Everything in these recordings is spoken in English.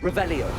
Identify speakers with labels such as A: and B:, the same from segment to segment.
A: Revelio.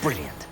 A: Brilliant.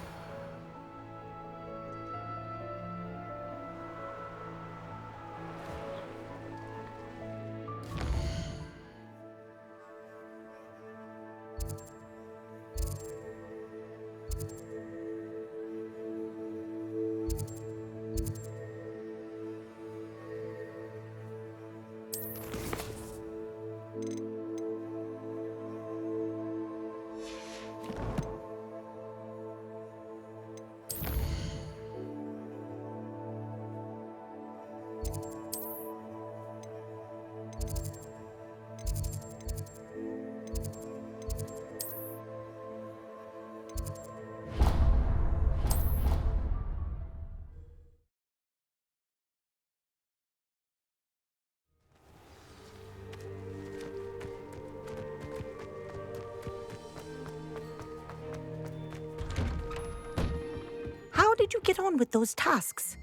B: How did you get on with those tasks?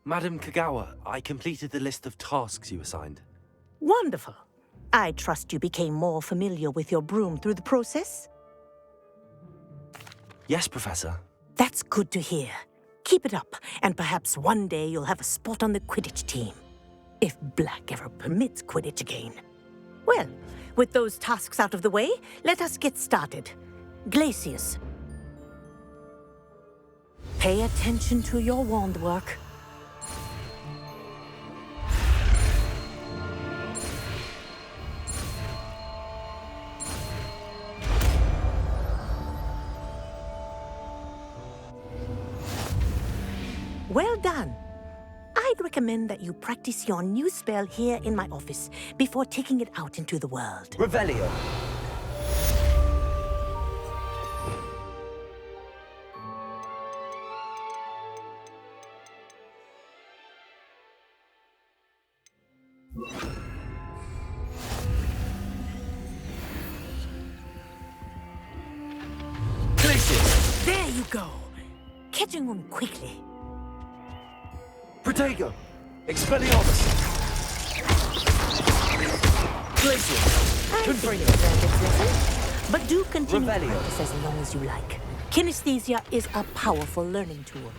A: Madam Kagawa, I completed the list of tasks you assigned.
B: Wonderful. I trust you became more familiar with your broom through the process?
A: Yes, Professor.
B: That's good to hear. Keep it up, and perhaps one day you'll have a spot on the Quidditch team. If Black ever permits Quidditch again. Well, with those tasks out of the way, let us get started. Glacius. Pay attention to your wand work. Well done. I'd recommend that you practice your new spell here in my office before taking it out into the world.
A: Revelio. Glacius.
B: There you go. Catching on quickly.
A: Protego. Expelliarmus. Glacius.
B: I think you've learned its lesson, but do continue
A: Revelio.
B: practice as long as you like. Kinesthesia is a powerful learning tool.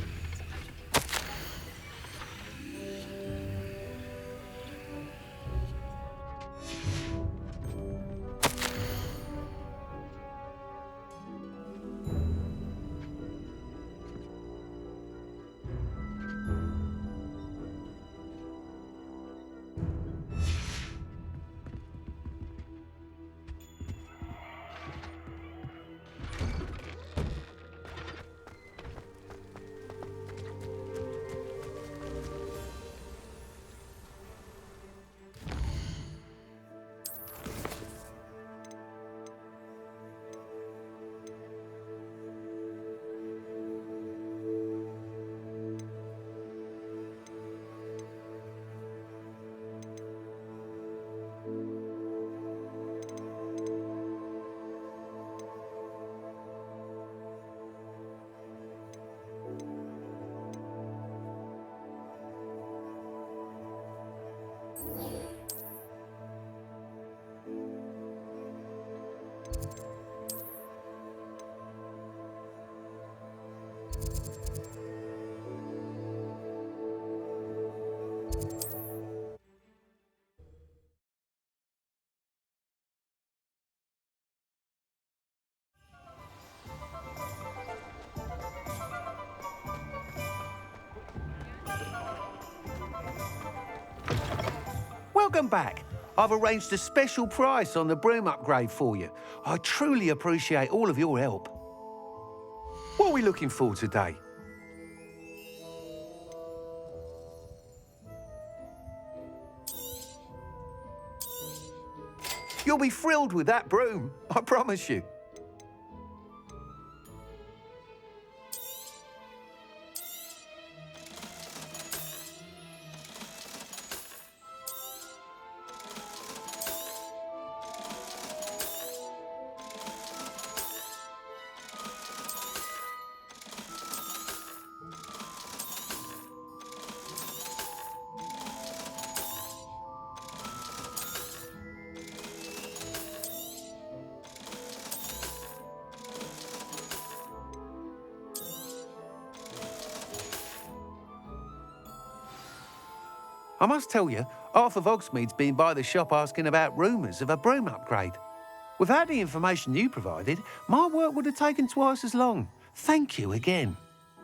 C: Welcome back. I've arranged a special price on the broom upgrade for you. I truly appreciate all of your help. What are we looking for today? You'll be thrilled with that broom, I promise you. I must tell you, half of Hogsmeade's been by the shop asking about rumours of a broom upgrade. Without the information you provided, my work would have taken twice as long. Thank you again.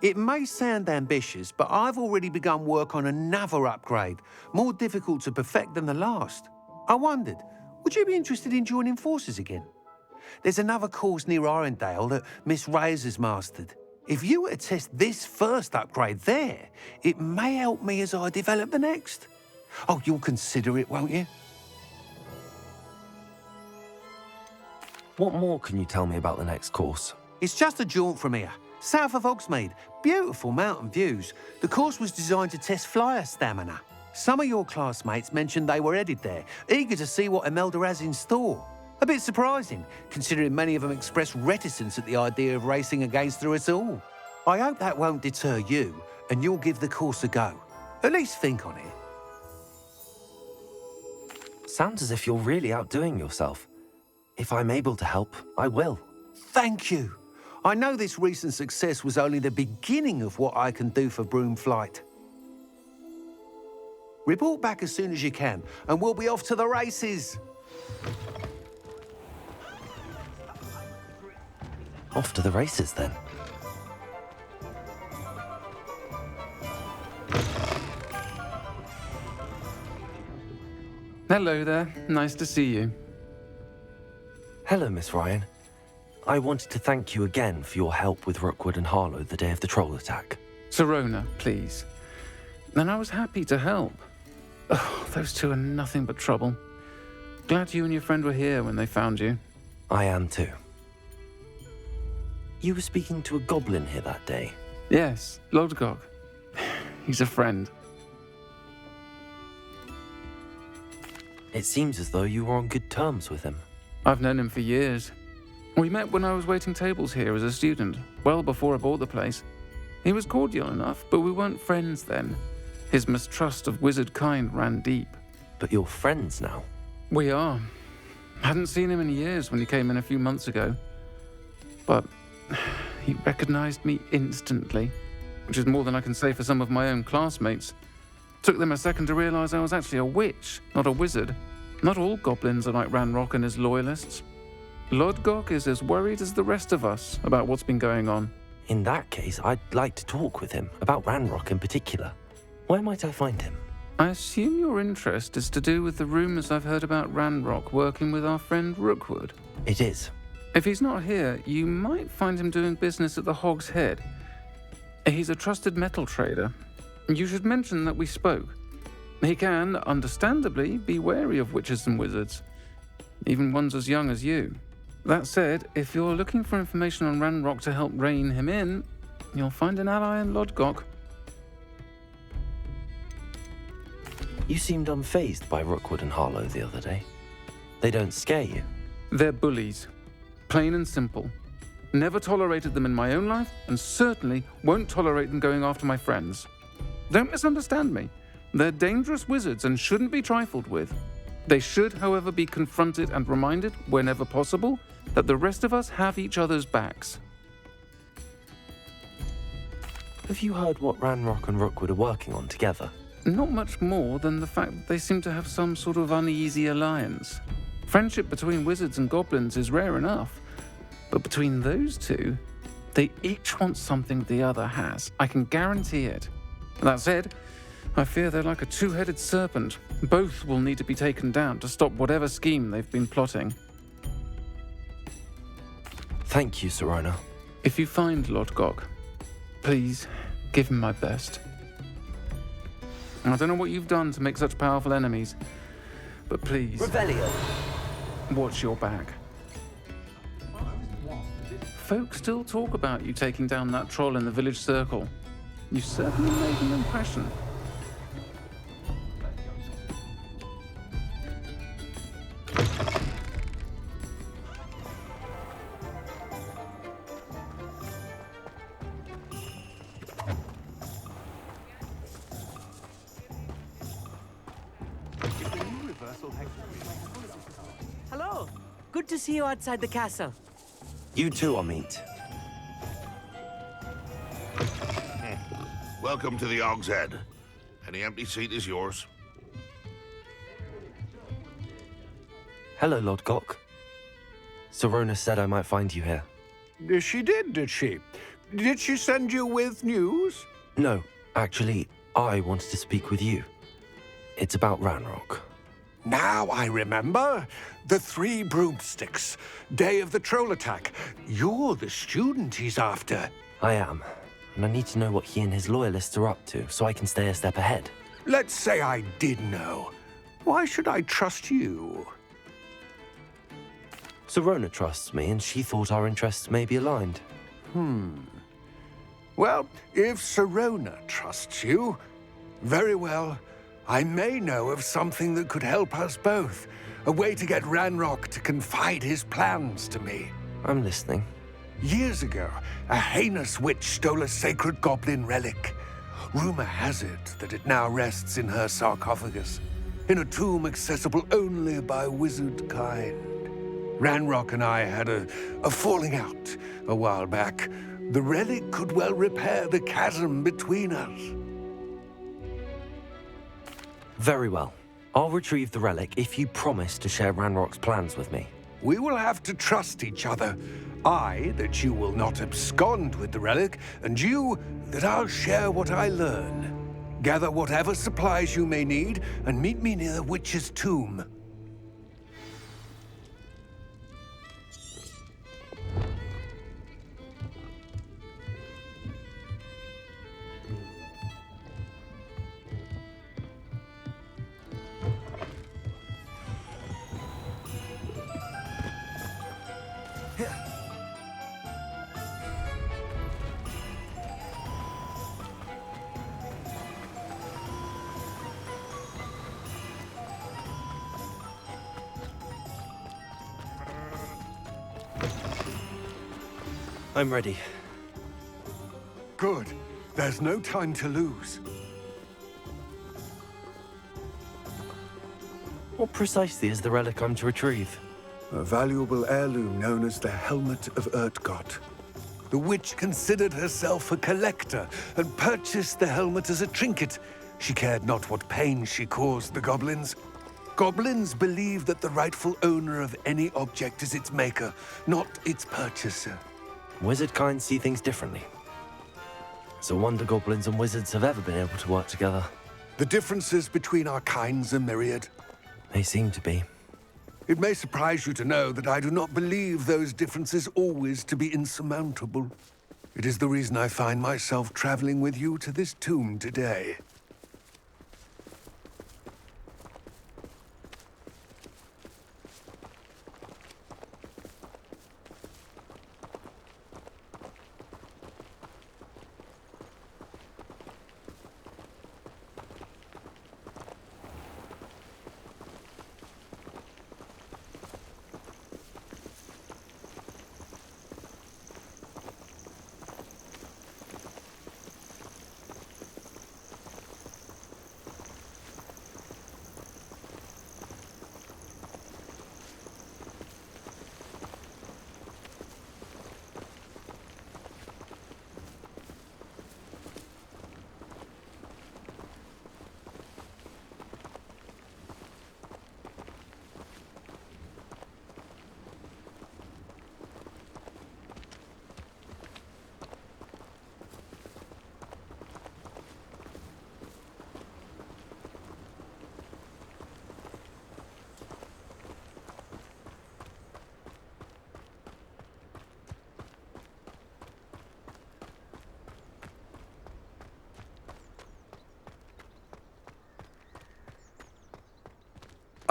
C: It may sound ambitious, but I've already begun work on another upgrade, more difficult to perfect than the last. I wondered, would you be interested in joining forces again? There's another course near Arendelle that Miss Reyes has mastered. If you were to test this first upgrade there, it may help me as I develop the next. Oh, you'll consider it, won't you?
A: What more can you tell me about the next course?
C: It's just a jaunt from here, south of Hogsmeade. Beautiful mountain views. The course was designed to test flyer stamina. Some of your classmates mentioned they were headed there, eager to see what Imelda has in store. A bit surprising, considering many of them expressed reticence at the idea of racing against her at all. I hope that won't deter you, and you'll give the course a go. At least think on it.
A: Sounds as if you're really outdoing yourself. If I'm able to help, I will.
C: Thank you. I know this recent success was only the beginning of what I can do for Broomflight. Report back as soon as you can, and we'll be off to the races.
A: Off to the races, then.
D: Hello there. Nice to see you.
A: Hello, Miss Ryan. I wanted to thank you again for your help with Rookwood and Harlow the day of the troll attack.
D: Serona, please. And I was happy to help. Oh, those two are nothing but trouble. Glad you and your friend were here when they found you.
A: I am too. You were speaking to a goblin here that day.
D: Yes, Lodgok. He's a friend.
A: It seems as though you were on good terms with him.
D: I've known him for years. We met when I was waiting tables here as a student, well before I bought the place. He was cordial enough, but we weren't friends then. His mistrust of wizard kind ran deep.
A: But you're friends now.
D: We are. Hadn't seen him in years when he came in a few months ago. But he recognized me instantly, which is more than I can say for some of my own classmates. Took them a second to realize I was actually a witch, not a wizard. Not all goblins are like Ranrock and his loyalists. Lodgok is as worried as the rest of us about what's been going on.
A: In that case, I'd like to talk with him, about Ranrock in particular. Where might I find him?
D: I assume your interest is to do with the rumors I've heard about Ranrock working with our friend Rookwood.
A: It is.
D: If he's not here, you might find him doing business at the Hog's Head. He's a trusted metal trader. You should mention that we spoke. He can, understandably, be wary of witches and wizards, even ones as young as you. That said, if you're looking for information on Ranrock to help rein him in, you'll find an ally in Lodgok.
A: You seemed unfazed by Rookwood and Harlow the other day. They don't scare you.
D: They're bullies. Plain and simple. Never tolerated them in my own life, and certainly won't tolerate them going after my friends. Don't misunderstand me. They're dangerous wizards and shouldn't be trifled with. They should, however, be confronted and reminded, whenever possible, that the rest of us have each other's backs.
A: Have you heard what Ranrock and Rookwood are working on together?
D: Not much more than the fact that they seem to have some sort of uneasy alliance. Friendship between wizards and goblins is rare enough, but between those two, they each want something the other has. I can guarantee it. That said, I fear they're like a two-headed serpent. Both will need to be taken down to stop whatever scheme they've been plotting.
A: Thank you, Serona.
D: If you find Lord Gok, please give him my best. I don't know what you've done to make such powerful enemies, but please,
A: Revelio.
D: watch your back. Folk still talk about you taking down that troll in the village circle. You certainly made an impression.
E: Hello. Good to see you outside the castle.
A: You too, Amit.
F: Welcome to the Og's Head. Any empty seat is yours.
A: Hello, Lord Gok. Serona said I might find you here.
C: She did she? Did she send you with news?
A: No, actually, I wanted to speak with you. It's about Ranrock.
C: Now I remember. The 3 broomsticks. Day of the troll attack. You're the student he's after.
A: I am, and I need to know what he and his loyalists are up to so I can stay a step ahead.
C: Let's say I did know. Why should I trust you?
A: Serona trusts me, and she thought our interests may be aligned.
C: Well, if Serona trusts you, very well. I may know of something that could help us both. A way to get Ranrock to confide his plans to me.
A: I'm listening.
C: Years ago, a heinous witch stole a sacred goblin relic. Rumor has it that it now rests in her sarcophagus, in a tomb accessible only by wizard kind. Ranrock and I had a falling out a while back. The relic could well repair the chasm between us.
A: Very well. I'll retrieve the relic if you promise to share Ranrock's plans with me.
C: We will have to trust each other. I, that you will not abscond with the relic, and you, that I'll share what I learn. Gather whatever supplies you may need, and meet me near the witch's tomb.
A: I'm ready.
C: Good. There's no time to lose.
A: What precisely is the relic I'm to retrieve?
C: A valuable heirloom known as the Helmet of Urtgott. The witch considered herself a collector and purchased the helmet as a trinket. She cared not what pain she caused the goblins. Goblins believe that the rightful owner of any object is its maker, not its purchaser.
A: Wizard kind see things differently. It's a wonder goblins and wizards have ever been able to work together.
C: The differences between our kinds are myriad.
A: They seem to be.
C: It may surprise you to know that I do not believe those differences always to be insurmountable. It is the reason I find myself traveling with you to this tomb today.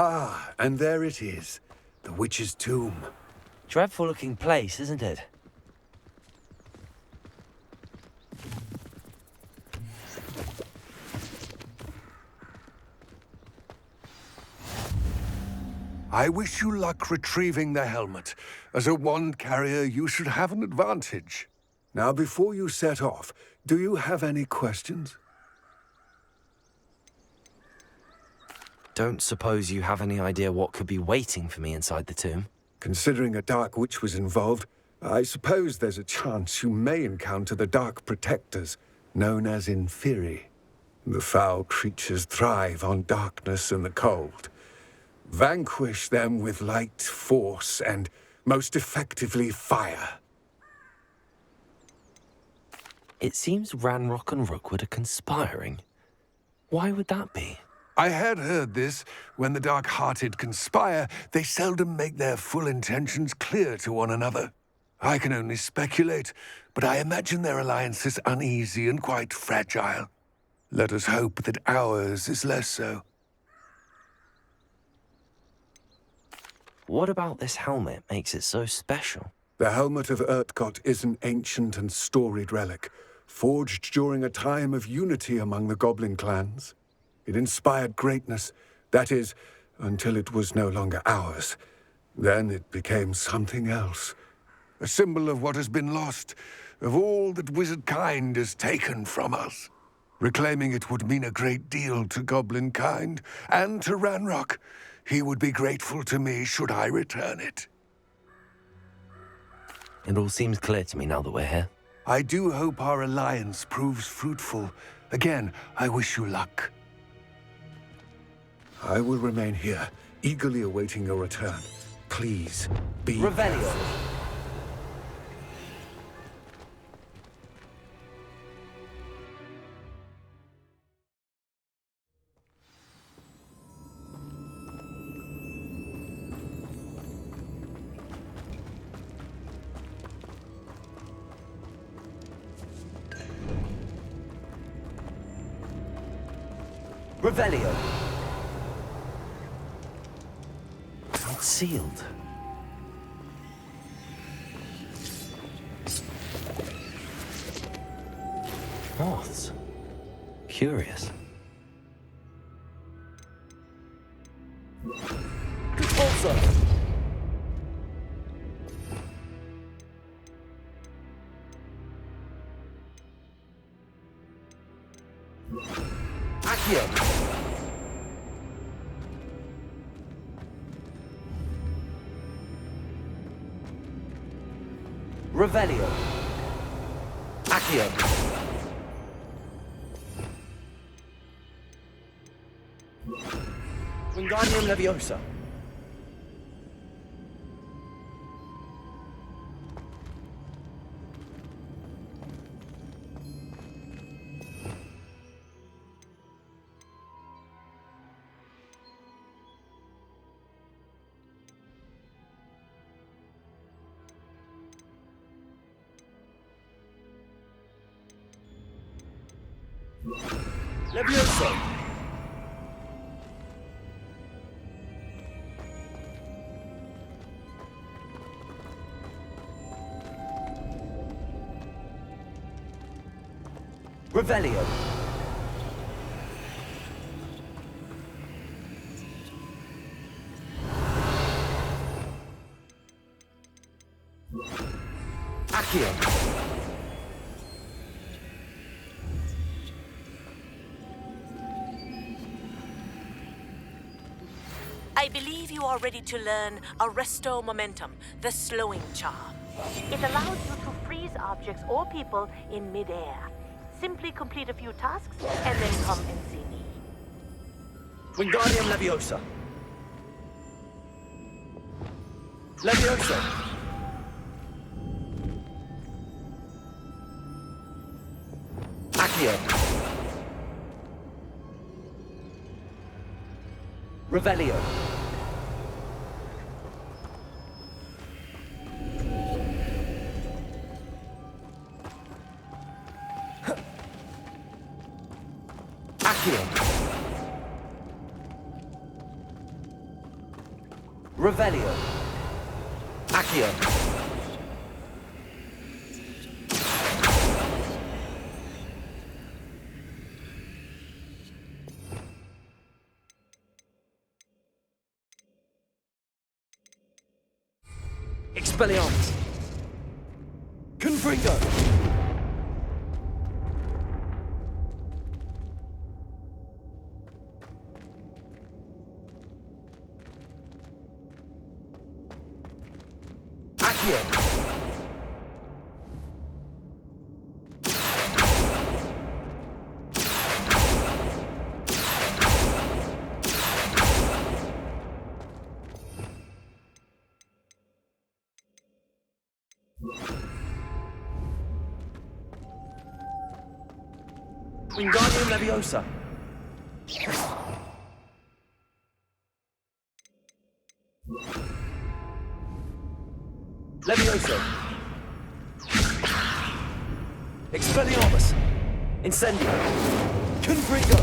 G: Ah, and there it is. The witch's tomb.
A: Dreadful looking place, isn't it?
G: I wish you luck retrieving the helmet. As a wand carrier, you should have an advantage. Now, before you set off, do you have any questions?
A: Don't suppose you have any idea what could be waiting for me inside the tomb?
G: Considering a Dark Witch was involved, I suppose there's a chance you may encounter the Dark Protectors, known as Inferi. The foul creatures thrive on darkness and the cold. Vanquish them with light, force, and, most effectively, fire.
A: It seems Ranrock and Rookwood are conspiring. Why would that be?
G: I had heard this. When the dark-hearted conspire, they seldom make their full intentions clear to one another. I can only speculate, but I imagine their alliance is uneasy and quite fragile. Let us hope that ours is less so.
A: What about this helmet makes it so special?
G: The helmet of Urtkot is an ancient and storied relic, forged during a time of unity among the goblin clans. It inspired greatness, that is, until it was no longer ours. Then it became something else. A symbol of what has been lost, of all that wizard kind has taken from us. Reclaiming it would mean a great deal to goblin kind, and to Ranrock. He would be grateful to me should I return it.
A: It all seems clear to me now that we're here.
G: I do hope our alliance proves fruitful. Again, I wish you luck. I will remain here, eagerly awaiting your return. Please, be
A: Revelio. Revelio. It's sealed. Moths. Curious. Also. Accio. Revelio. Accio. Wingardium Leviosa. Leviosa. Revelio. Accio.
B: I believe you are ready to learn Arresto Momentum, the slowing charm. It allows you to freeze objects or people in midair. Simply complete a few tasks and then come and see me.
A: Wingardium Leviosa. Leviosa. Accio. Revelio. Accio. Revelio. Accio. Expelliarmus. Confringo. Accio. Wingardium Leviosa. Levioso. Expelliarmus. Incendio. Confringo.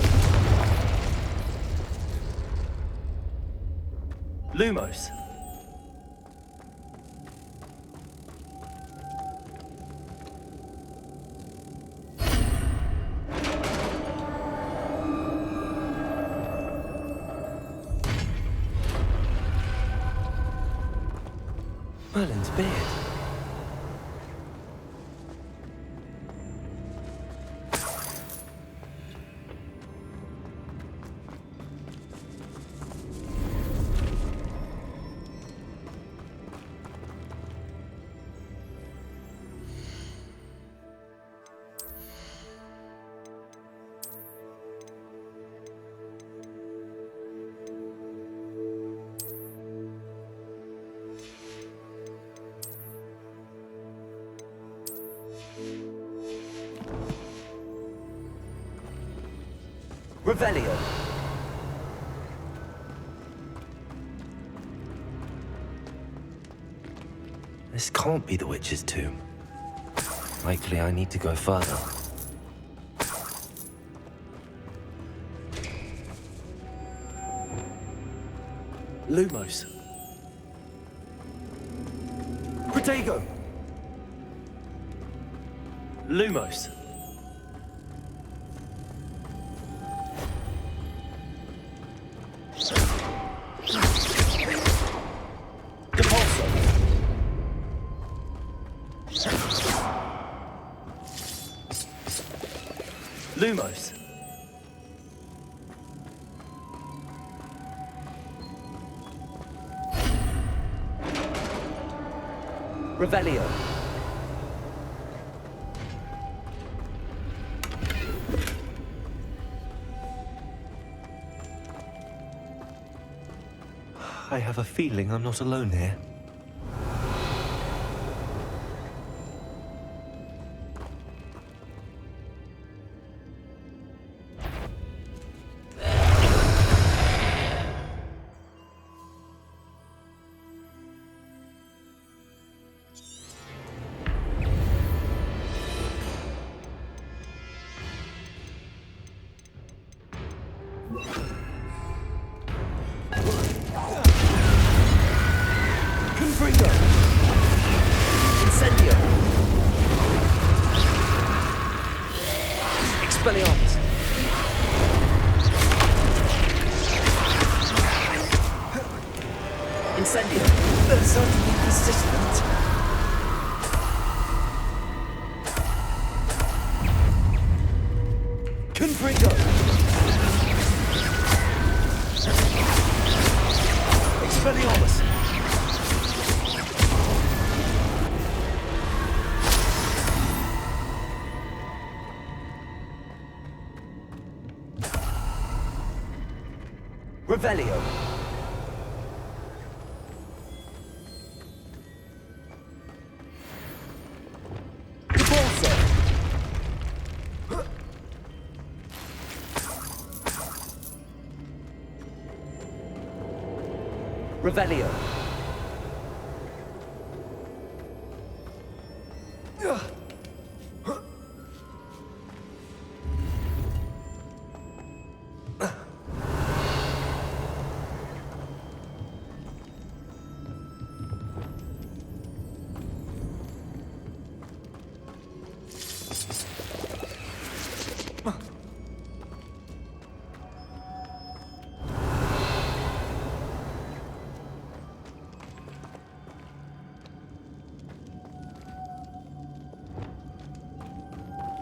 A: Lumos. Merlin's beard. Revelio. This can't be the witch's tomb. Likely I need to go further. Lumos. Protego. Lumos. Lumos. Revelio. I have a feeling I'm not alone here. Confringo. Incendio. Expelliarmus. Incendio. They're certainly persistent. Confringo. Expelliarmus. Revelio. Repulsor. Revelio.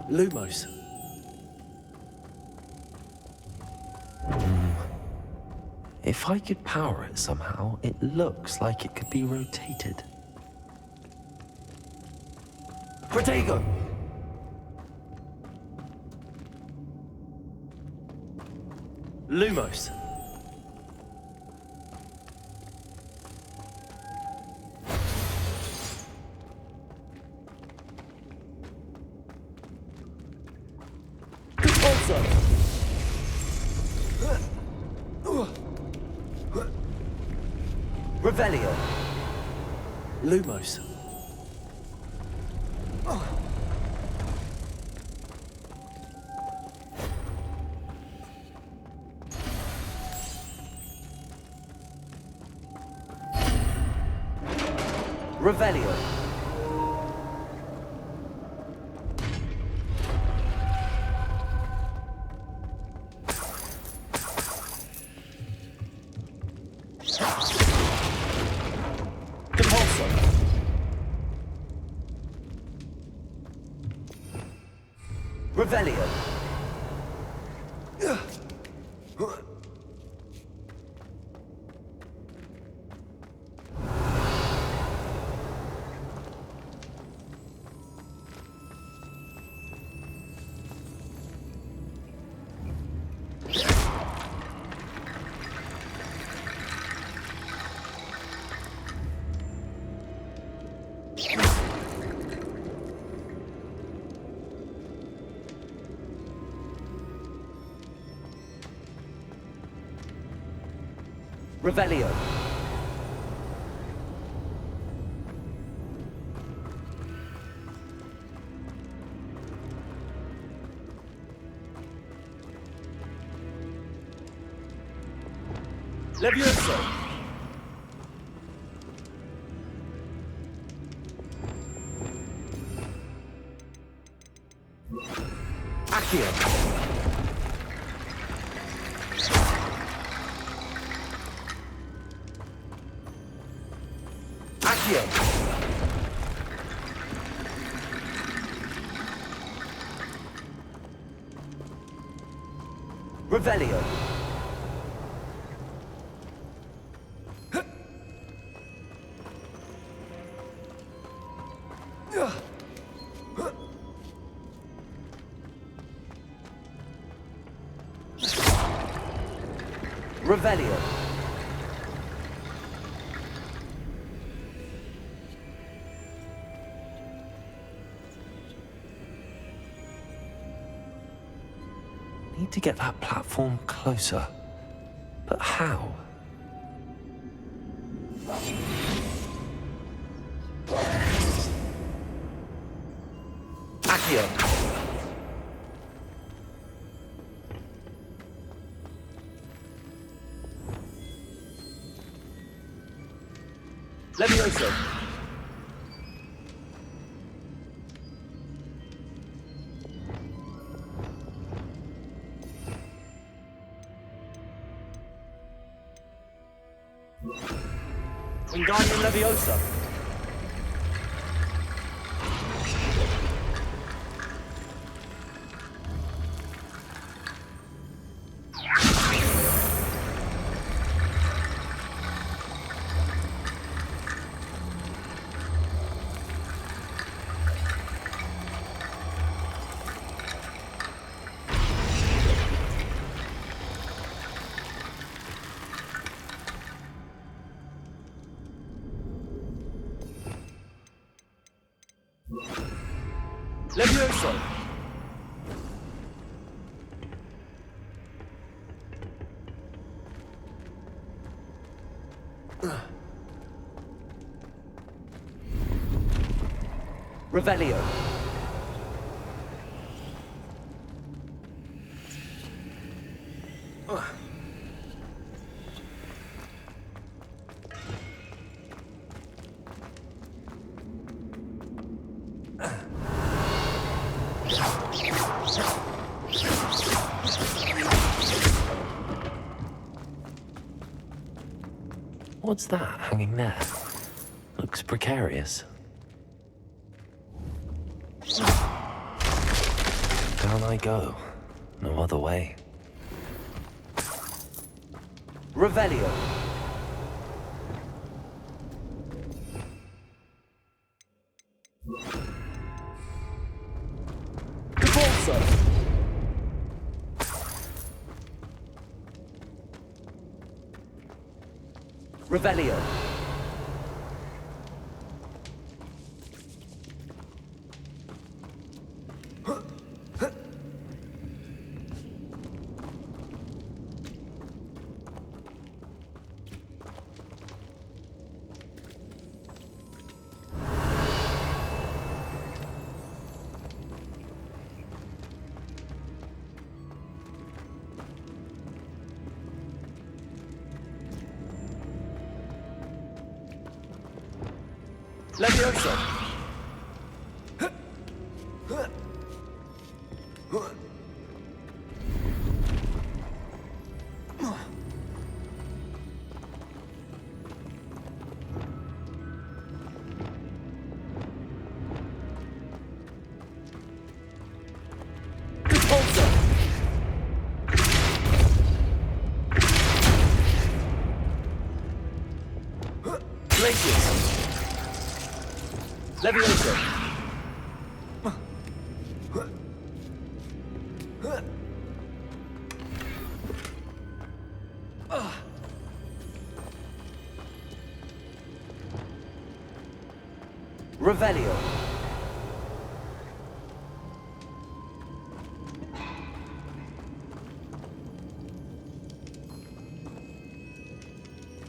A: Lumos. If I could power it somehow, it looks like it could be rotated. Protego! Lumos. Also. Revelio. Lumos. Revelio. Compulso. Revelio. Revelio. Levioso. Accio. Accio. Revelio. Revelio. Need to get that platform closer. But how? Accio. Levioso. Wingardium Leviosa. Levioso. Revelio. What's that hanging there? Looks precarious. Down I go. No other way. Revelio.
H: Repulsor.
A: Revelio.
H: Levioso. Repulsor. Glacius. Levioso.
A: Revelio.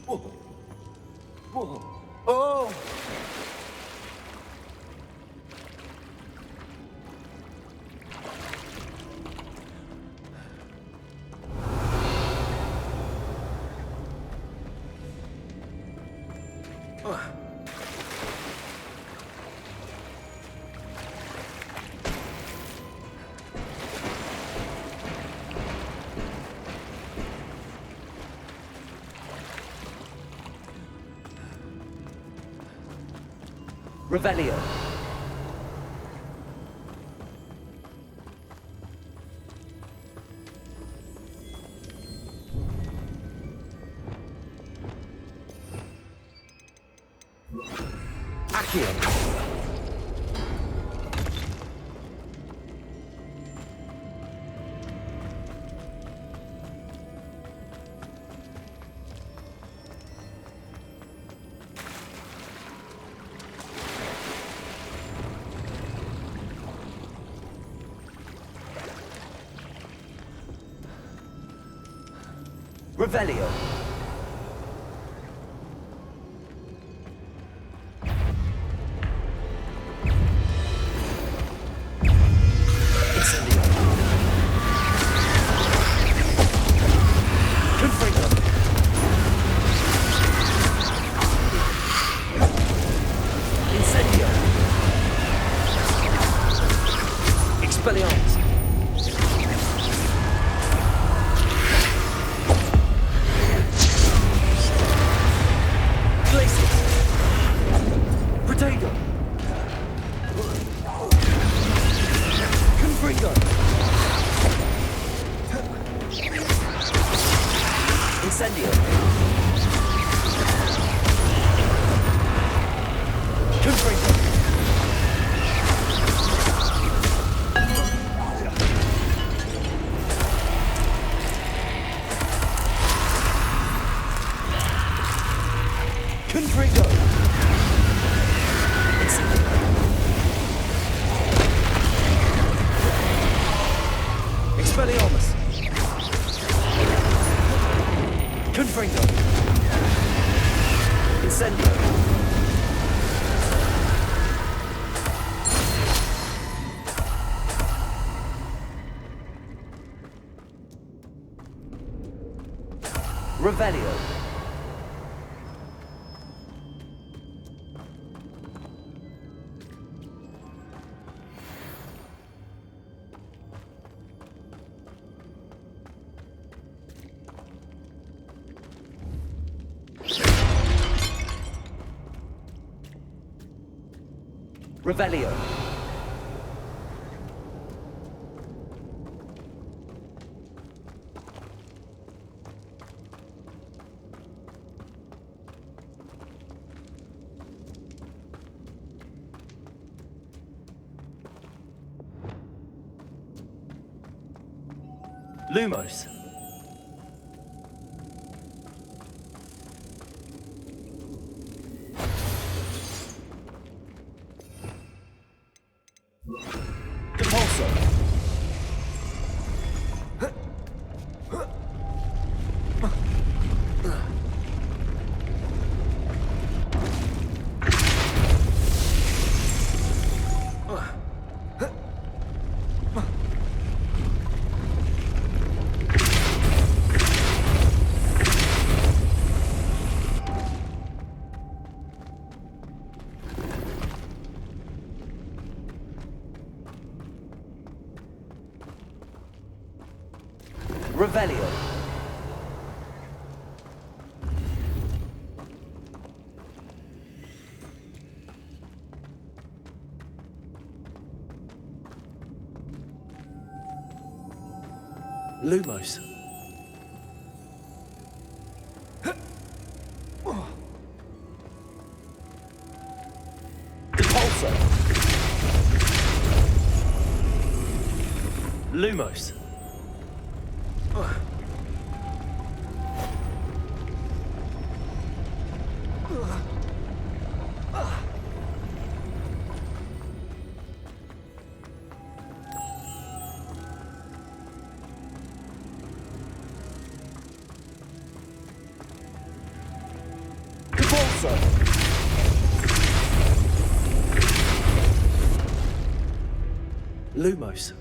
H: Oh!
A: Revelio. Accio. Revelio. Incendio. Confringo. Incendio. Expelliarmus. Potato! Confringo! Incendio! Confringo! Confringo! Expelliarmus! Confringo! Incendio! Revelio! Revelio.
H: Lumos. Depulso. Revelio. Lumos. Depulso. Lumos. Depulso. Lumos.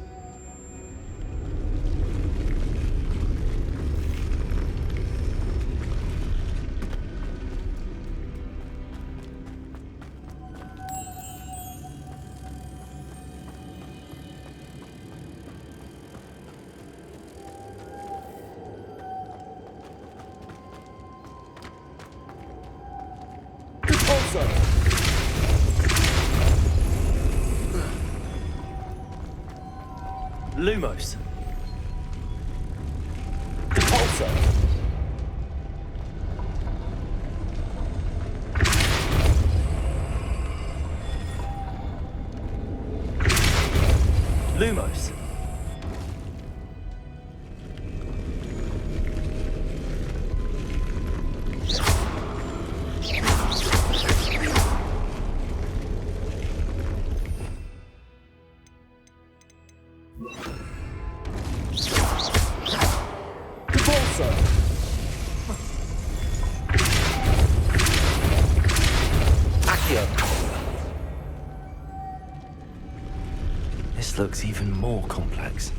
H: Depulso. Lumos. Depulso. Lumos. Depulso. Accio.
A: This looks even more complex.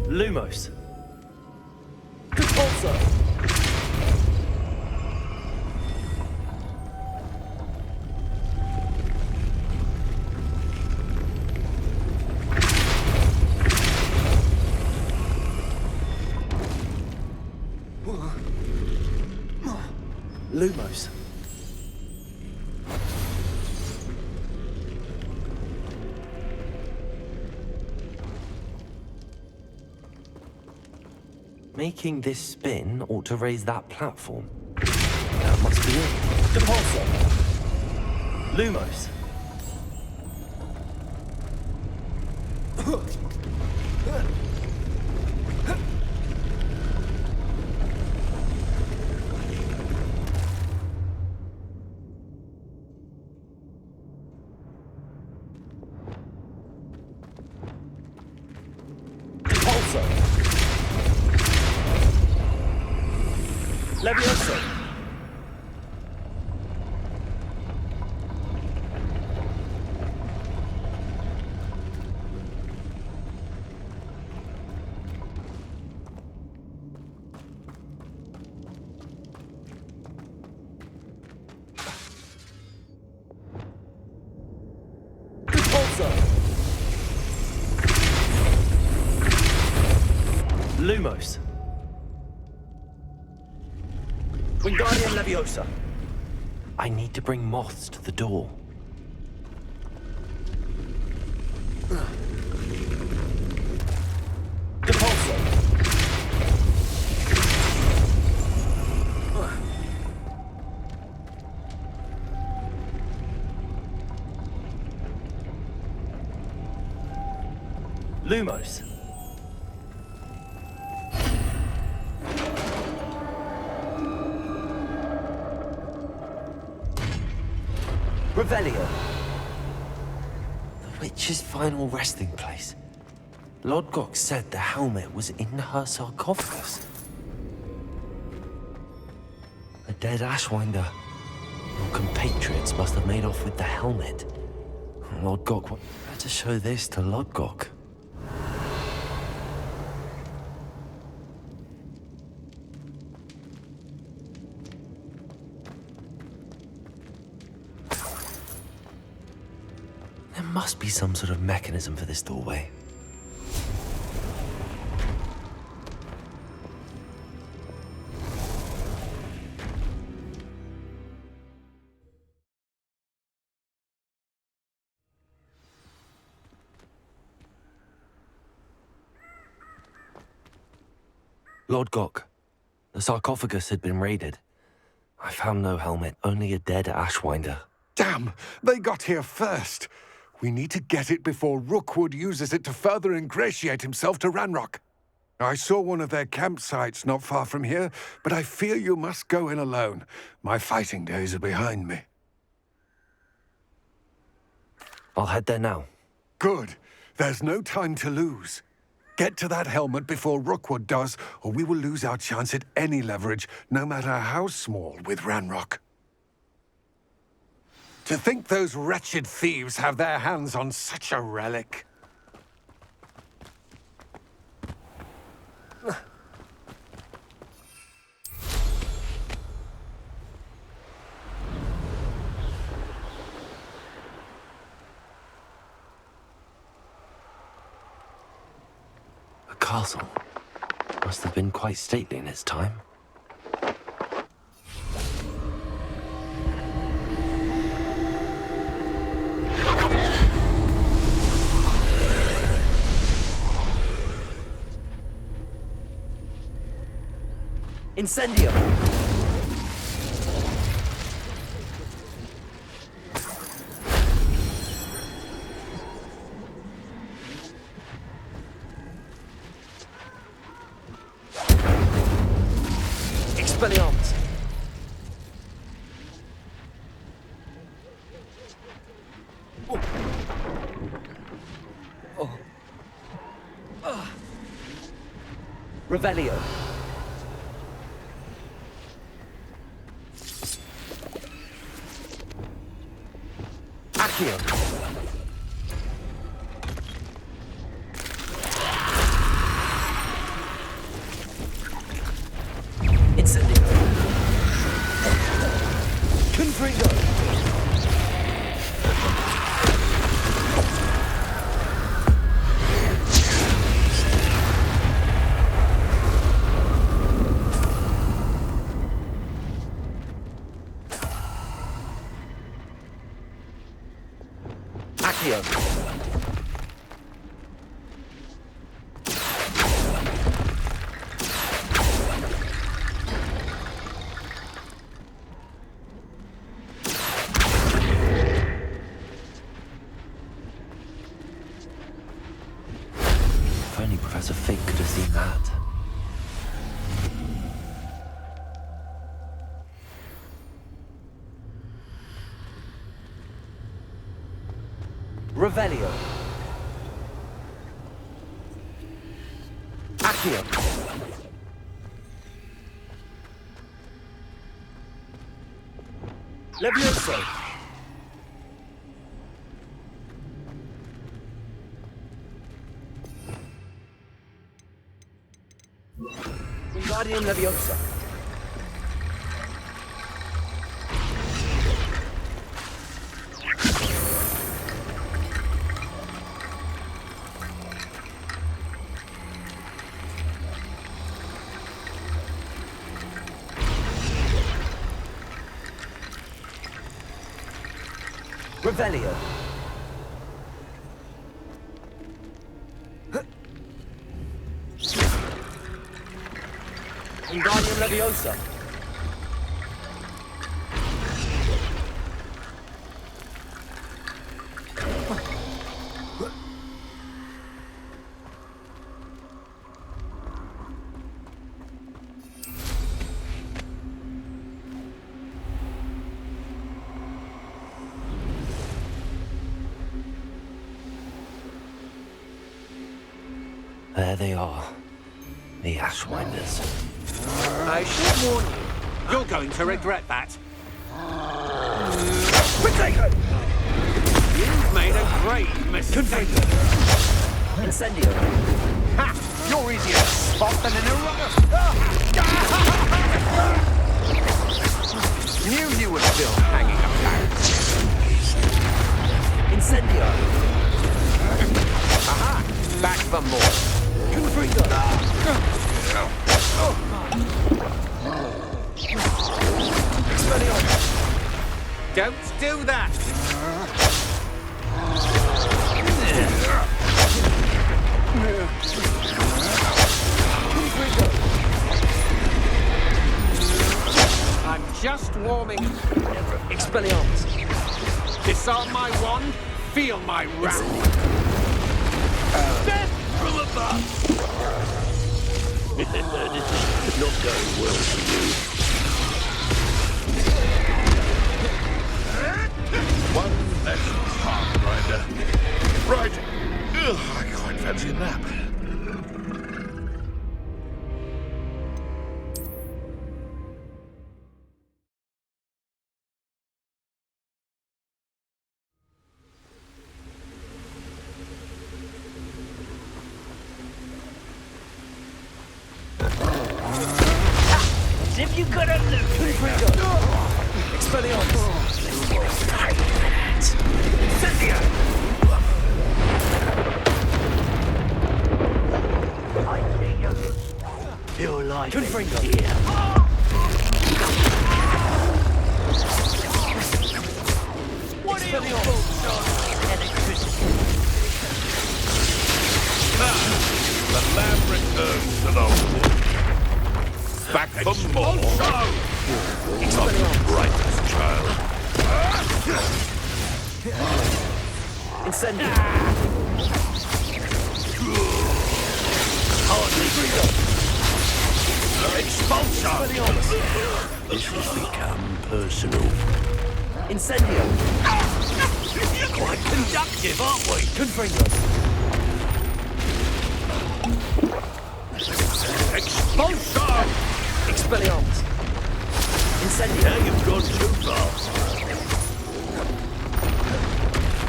H: Lumos. Depulso. Lumos.
A: Making this spin ought to raise that platform. That must be it.
H: Depulso. Lumos. Depulso. Levioso. Depulso. Lumos. Wingardium Leviosa.
A: I need to bring moths to the door.
H: Depulso. Lumos. Revelio.
A: The witch's final resting place. Lodgok said the helmet was in her sarcophagus. A dead Ashwinder. Your compatriots must have made off with the helmet. Lodgok, better show this to Lodgok. There must be some sort of mechanism for this doorway. Lord Gok, the sarcophagus had been raided. I found no helmet, only a dead Ashwinder.
G: Damn! They got here first. We need to get it before Rookwood uses it to further ingratiate himself to Ranrock. I saw one of their campsites not far from here, but I fear you must go in alone. My fighting days are behind me.
A: I'll head there now.
G: Good. There's no time to lose. Get to that helmet before Rookwood does, or we will lose our chance at any leverage, no matter how small, with Ranrock. To think those wretched thieves have their hands on such a relic.
A: A castle. Must have been quite stately in its time.
H: Incendio. Expelliarmus. Revelio. Accio. Incendio. Confringo. Accio.
A: If only Professor Fig could have seen that.
H: Revelio. Accio. Levioso. Wingardium Leviosa. Revelio. Wingardium Leviosa.
A: There they are. The Ashwinders.
C: I should warn you, you're going to regret that. Potato! You've made a grave mistake.
H: Incendio.
C: Ha! You're easier to spot than an eruptor. Knew you were still hanging about.
H: Incendio.
C: Aha! Back for more.
H: Confringo. Expelliarmus.
C: Don't do that! I'm just warming.
H: Expelliarmus.
C: Disarm my wand, feel my wrath. Death from above!
F: This is not going well for you. One less Pathfinder. Right. Ugh, I quite fancy a nap.
H: If you could have looked. Confringo. Expelliarmus. Incendio.
F: Your life
H: Confringo.
F: What are your The lamb returns to the hole. Back for more. Not the brightest child.
H: Incendio.
F: Hardly freedom. Expulsion.
H: Expelliarmus.
F: This has become personal.
H: Incendio.
F: Quite conductive, aren't we?
H: Confringo.
F: Expulsion.
H: Expelliarmus. Incendio.
F: Now you've gone too far.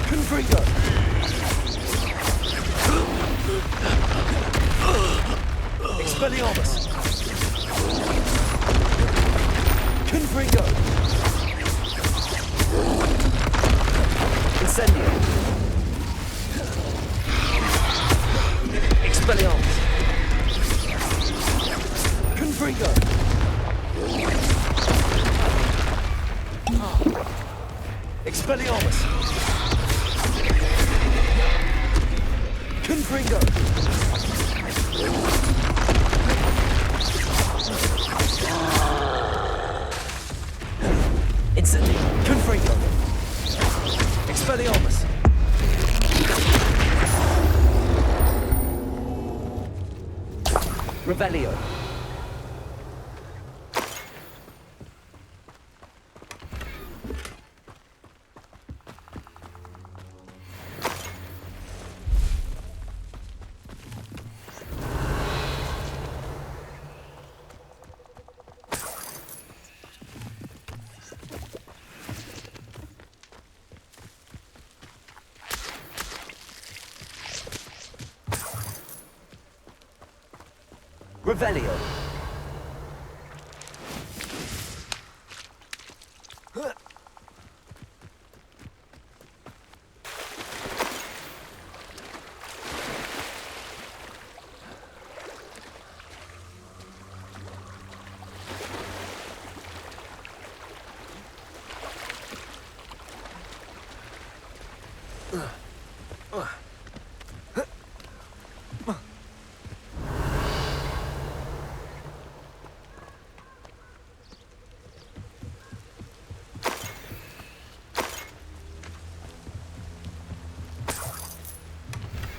H: Confringo. Expelliarmus. Confringo. Incendio. Expelliarmus. Confringo. Expelliarmus. Confringo. Incendio. Confringo. Expelliarmus. Revelio. Revelio.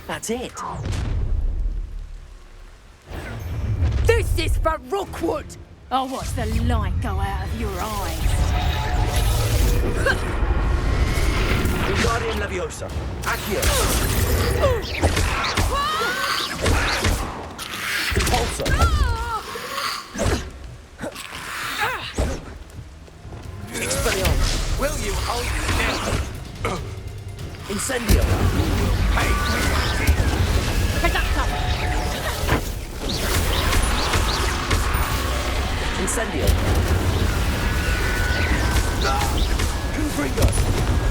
H: That's it.
I: This is for Rookwood! I'll watch the light go out of your eyes.
H: Guardian Leviosa. Accio. Repulsor! Expelliarmus!
F: Will you hold still?
H: Incendio!
I: Reductor!
H: Incendio! Confringo!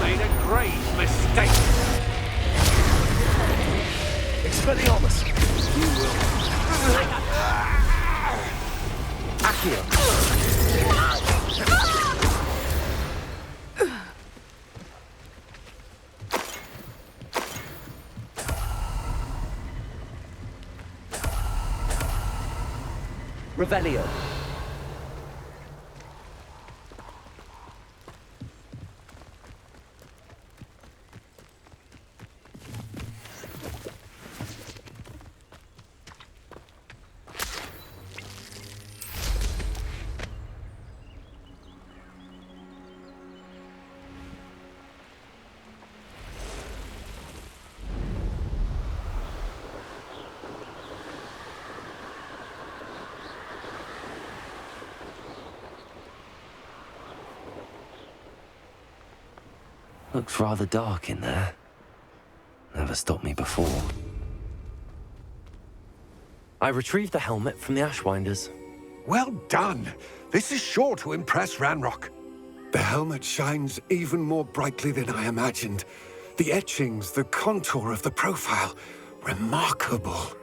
F: Made a grave mistake.
H: Expelliarmus!
F: You will.
H: Accio! Revelio!
A: Looks rather dark in there. Never stopped me before. I retrieved the helmet from the Ashwinders.
G: Well done. This is sure to impress Ranrock. The helmet shines even more brightly than I imagined. The etchings, the contour of the profile, remarkable.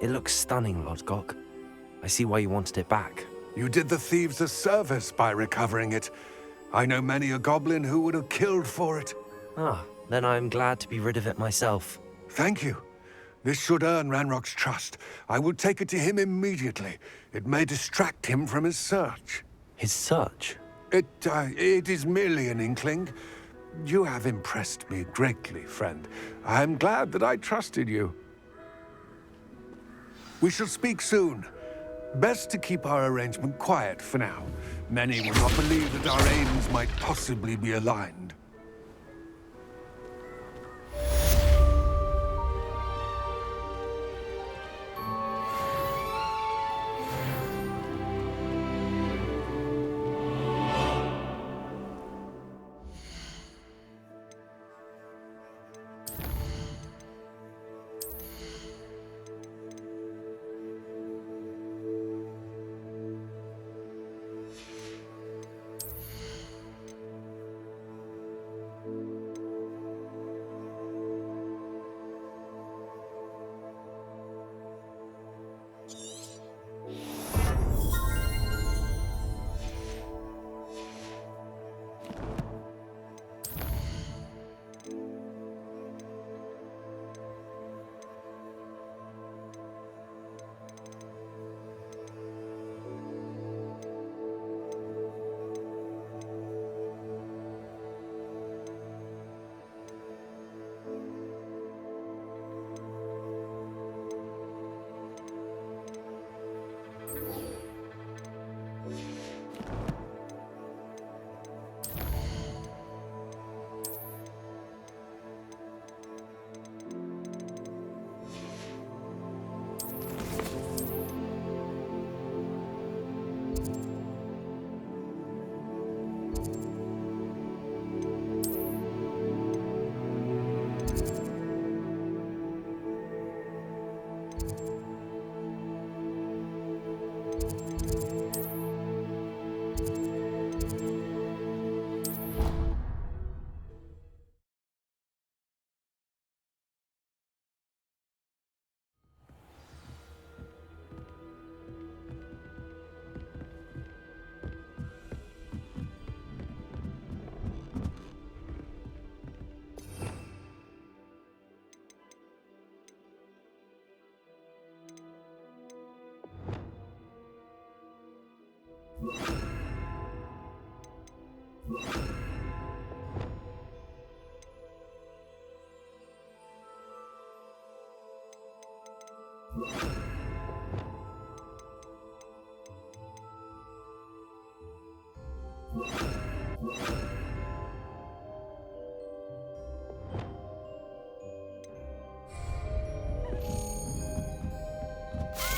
A: It looks stunning, Lodgok. I see why you wanted it back.
G: You did the thieves a service by recovering it. I know many a goblin who would have killed for it.
A: Ah, then I'm glad to be rid of it myself.
G: Thank you. This should earn Ranrock's trust. I will take it to him immediately. It may distract him from his search.
A: His search?
G: It is merely an inkling. You have impressed me greatly, friend. I am glad that I trusted you. We shall speak soon. Best to keep our arrangement quiet for now. Many will not believe that our aims might possibly be aligned.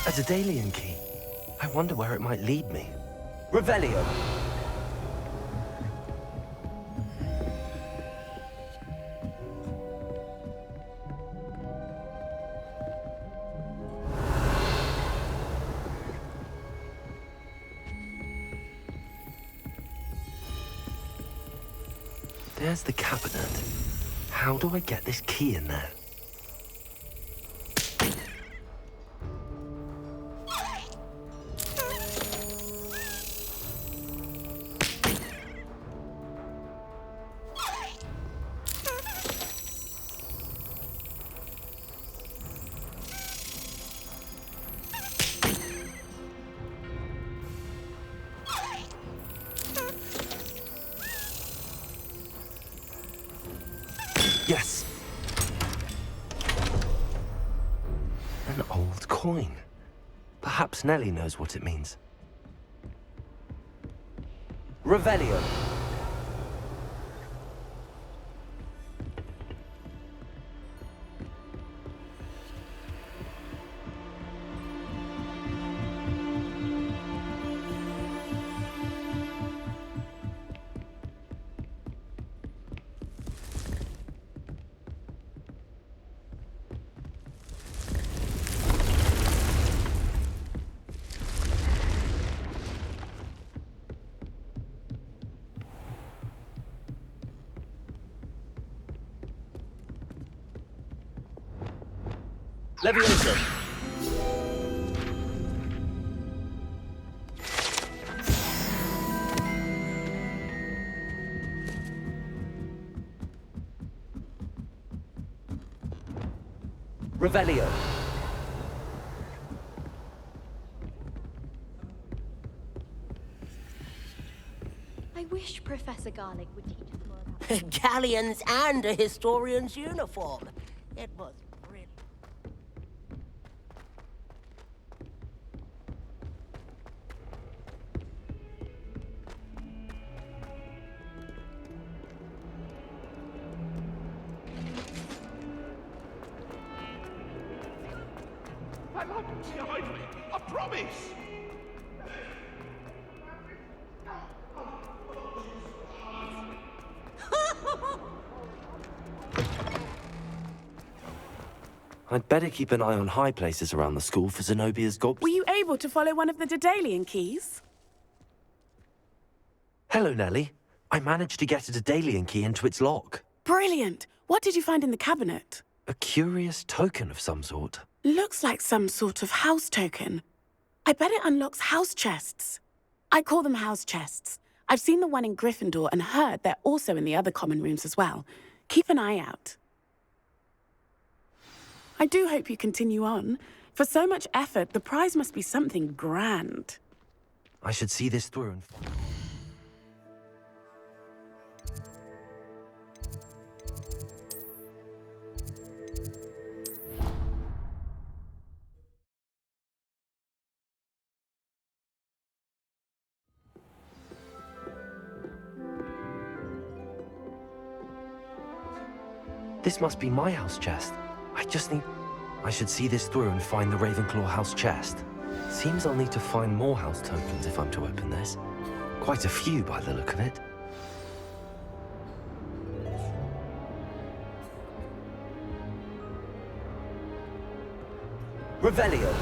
A: A Daedalian key. I wonder where it might lead me. Revelio. There's the cabinet. How do I get this key in there? Yes. An old coin. Perhaps Nellie knows what it means. Revelio. Levioso. Revelio.
J: I wish Professor Garlic would teach us more about
B: Galleons and a historian's uniform. It was brilliant.
F: I like to see Ivory. I promise.
A: I'd better keep an eye on high places around the school for Zenobia's goblins.
K: Were you able to follow one of the Daedalian keys?
A: Hello, Nellie. I managed to get a Daedalian key into its lock.
K: Brilliant! What did you find in the cabinet?
A: A curious token of some sort.
K: Looks like some sort of house token. I bet it unlocks house chests. I call them house chests. I've seen the one in Gryffindor and heard they're also in the other common rooms as well. Keep an eye out. I do hope you continue on. For so much effort, the prize must be something grand.
A: I should see this through and... This must be my house chest. I should see this through and find the Ravenclaw house chest. Seems I'll need to find more house tokens if I'm to open this. Quite a few by the look of it. Revelio.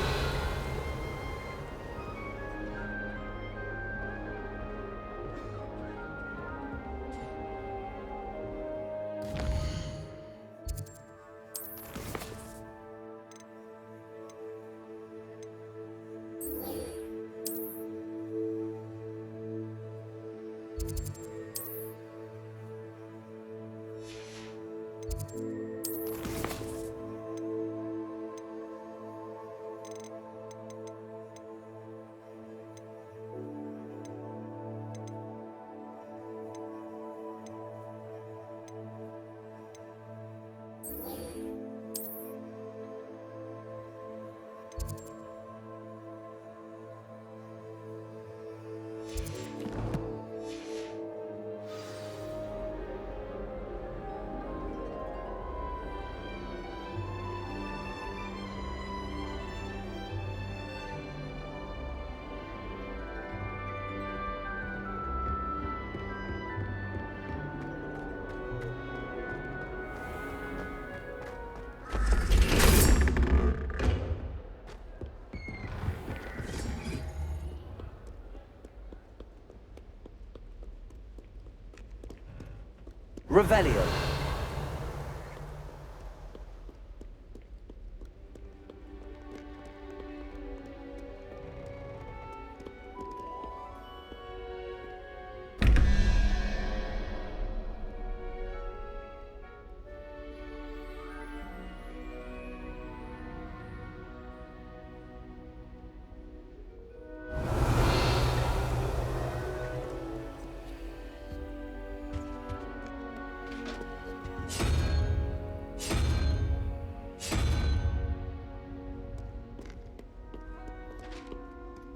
E: Revelio.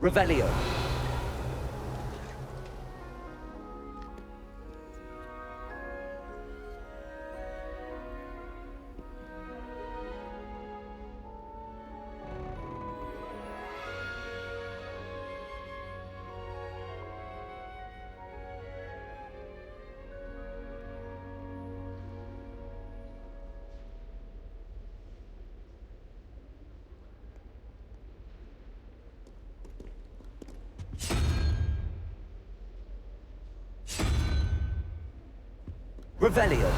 E: Revelio. Revelio.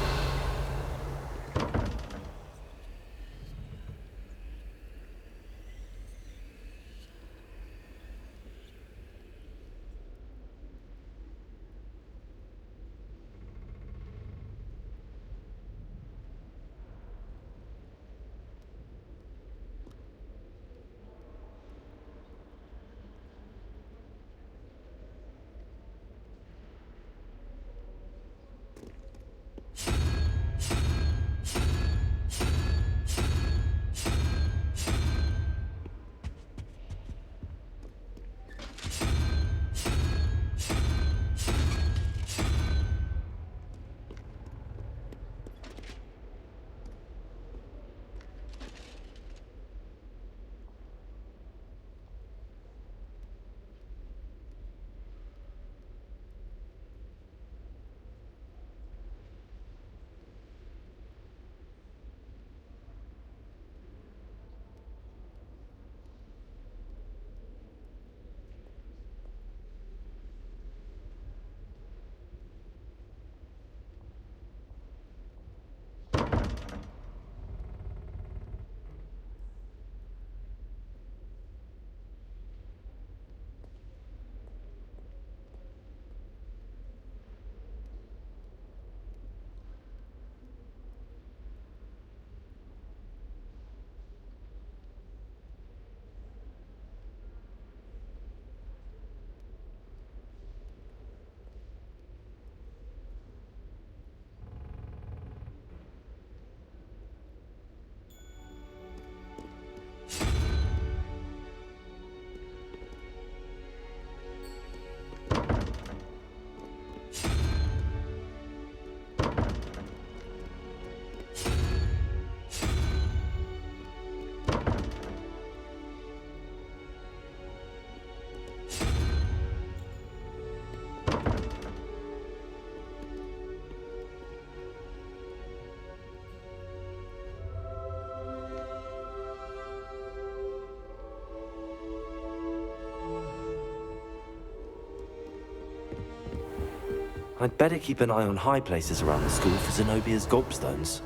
A: I'd better keep an eye on high places around the school for Zenobia's gobstones.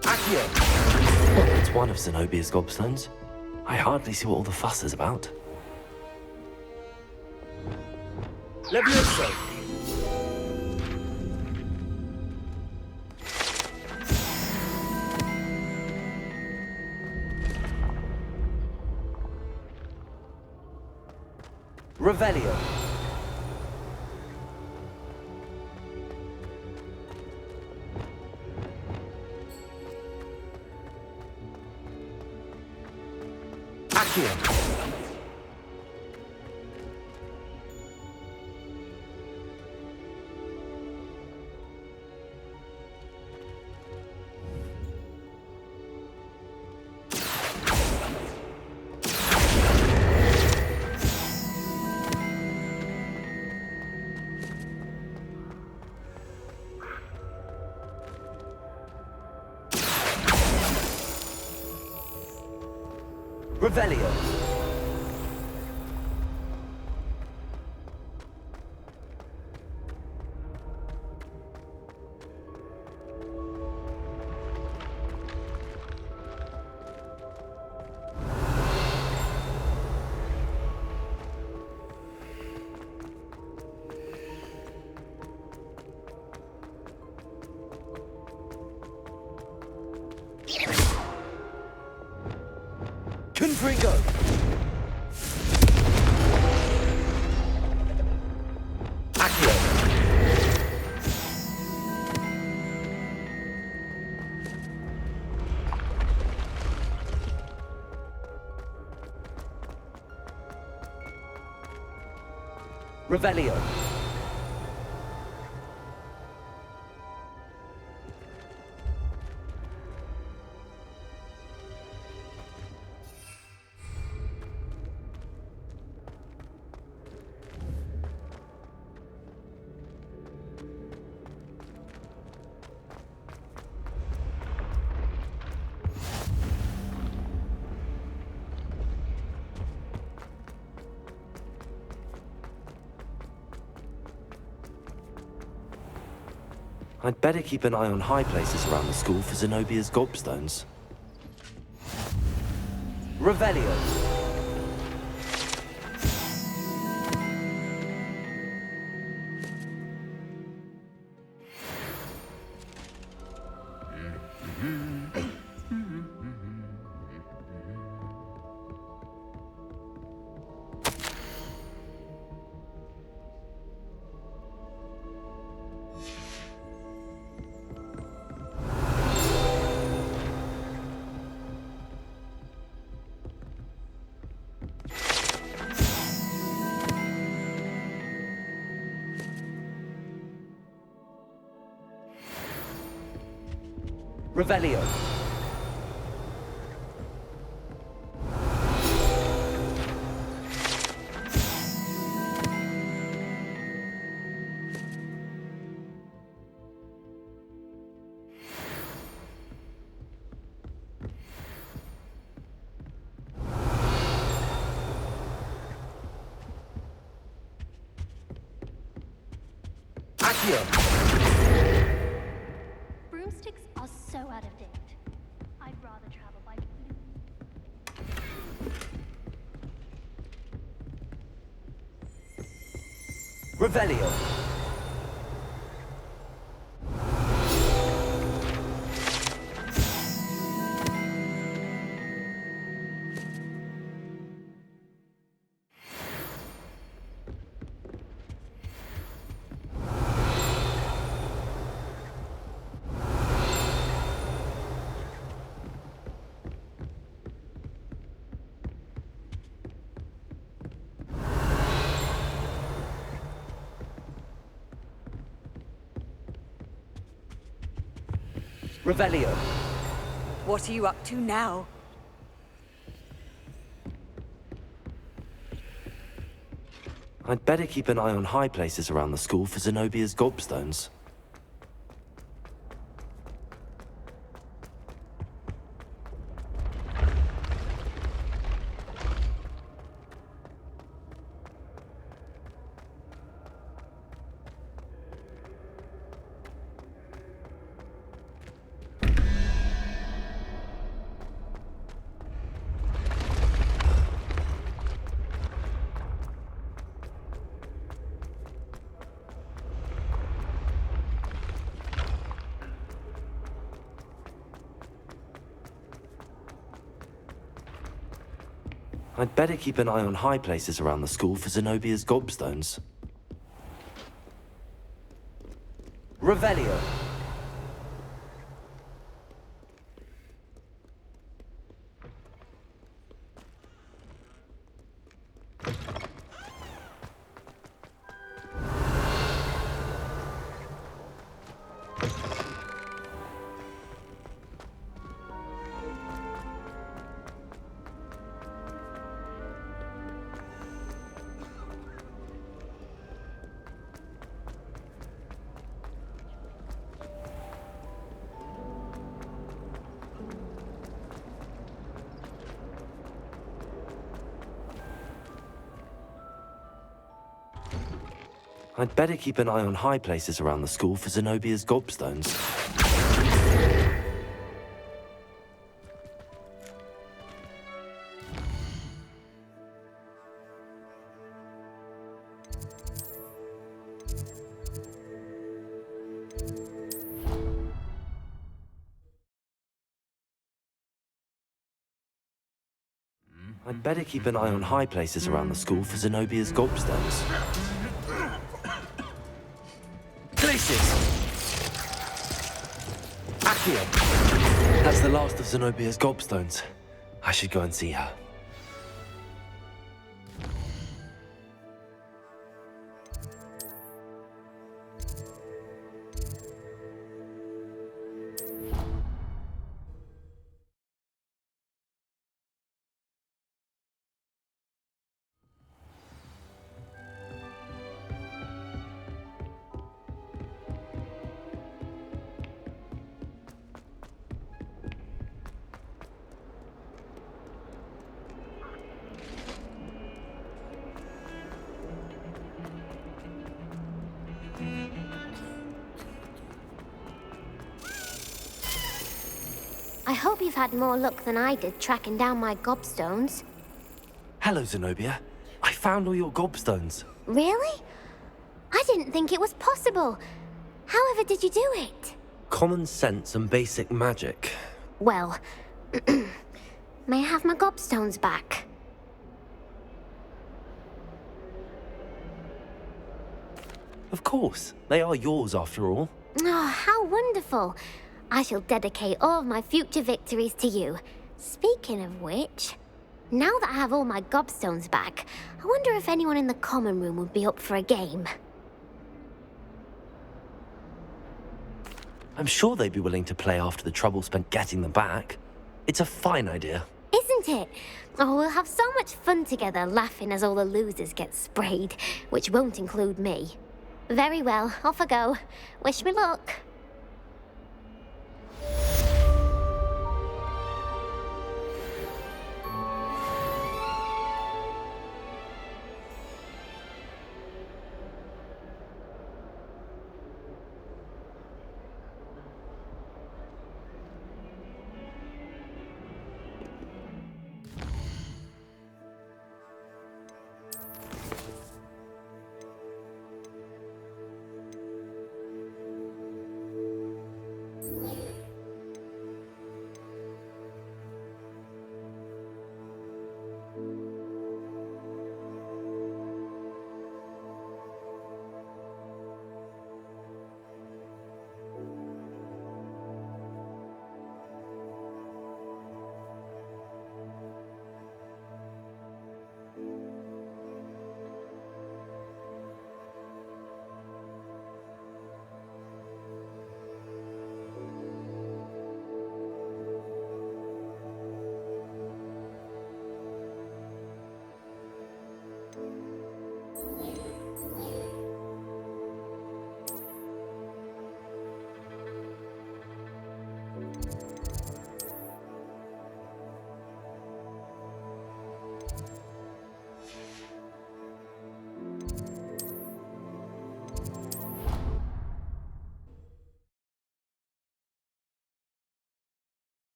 A: Accio! It's one of Zenobia's gobstones. I hardly see what all the fuss is about.
E: Levioso. Revelio. Accio. Revelio.
H: Confringo! Accio! Revelio.
A: I'd better keep an eye on high places around the school for Zenobia's gobstones.
H: Revelio. Revelio. Accio.
J: Broomsticks are so out of date. I'd rather travel by
H: Revelio. Revelio.
B: What are you up to now?
A: I'd better keep an eye on high places around the school for Zenobia's gobstones. I'd better keep an eye on high places around the school for Zenobia's gobstones.
H: Revelio.
A: I'd better keep an eye on high places around the school for Zenobia's gobstones. I'd better keep an eye on high places around the school for Zenobia's gobstones. Places! Accio! That's the last of Zenobia's gobstones. I should go and see her.
J: I hope you've had more luck than I did tracking down my gobstones.
A: Hello, Zenobia. I found all your gobstones.
J: Really? I didn't think it was possible. However did you do it?
A: Common sense and basic magic.
J: Well, may I have my gobstones back?
A: Of course. They are yours after all.
J: Oh, how wonderful. I shall dedicate all of my future victories to you. Speaking of which, now that I have all my gobstones back, I wonder if anyone in the common room would be up for a game.
A: I'm sure they'd be willing to play after the trouble spent getting them back. It's a fine idea.
J: Isn't it? Oh, we'll have so much fun together laughing as all the losers get sprayed, which won't include me. Very well, off I go. Wish me luck.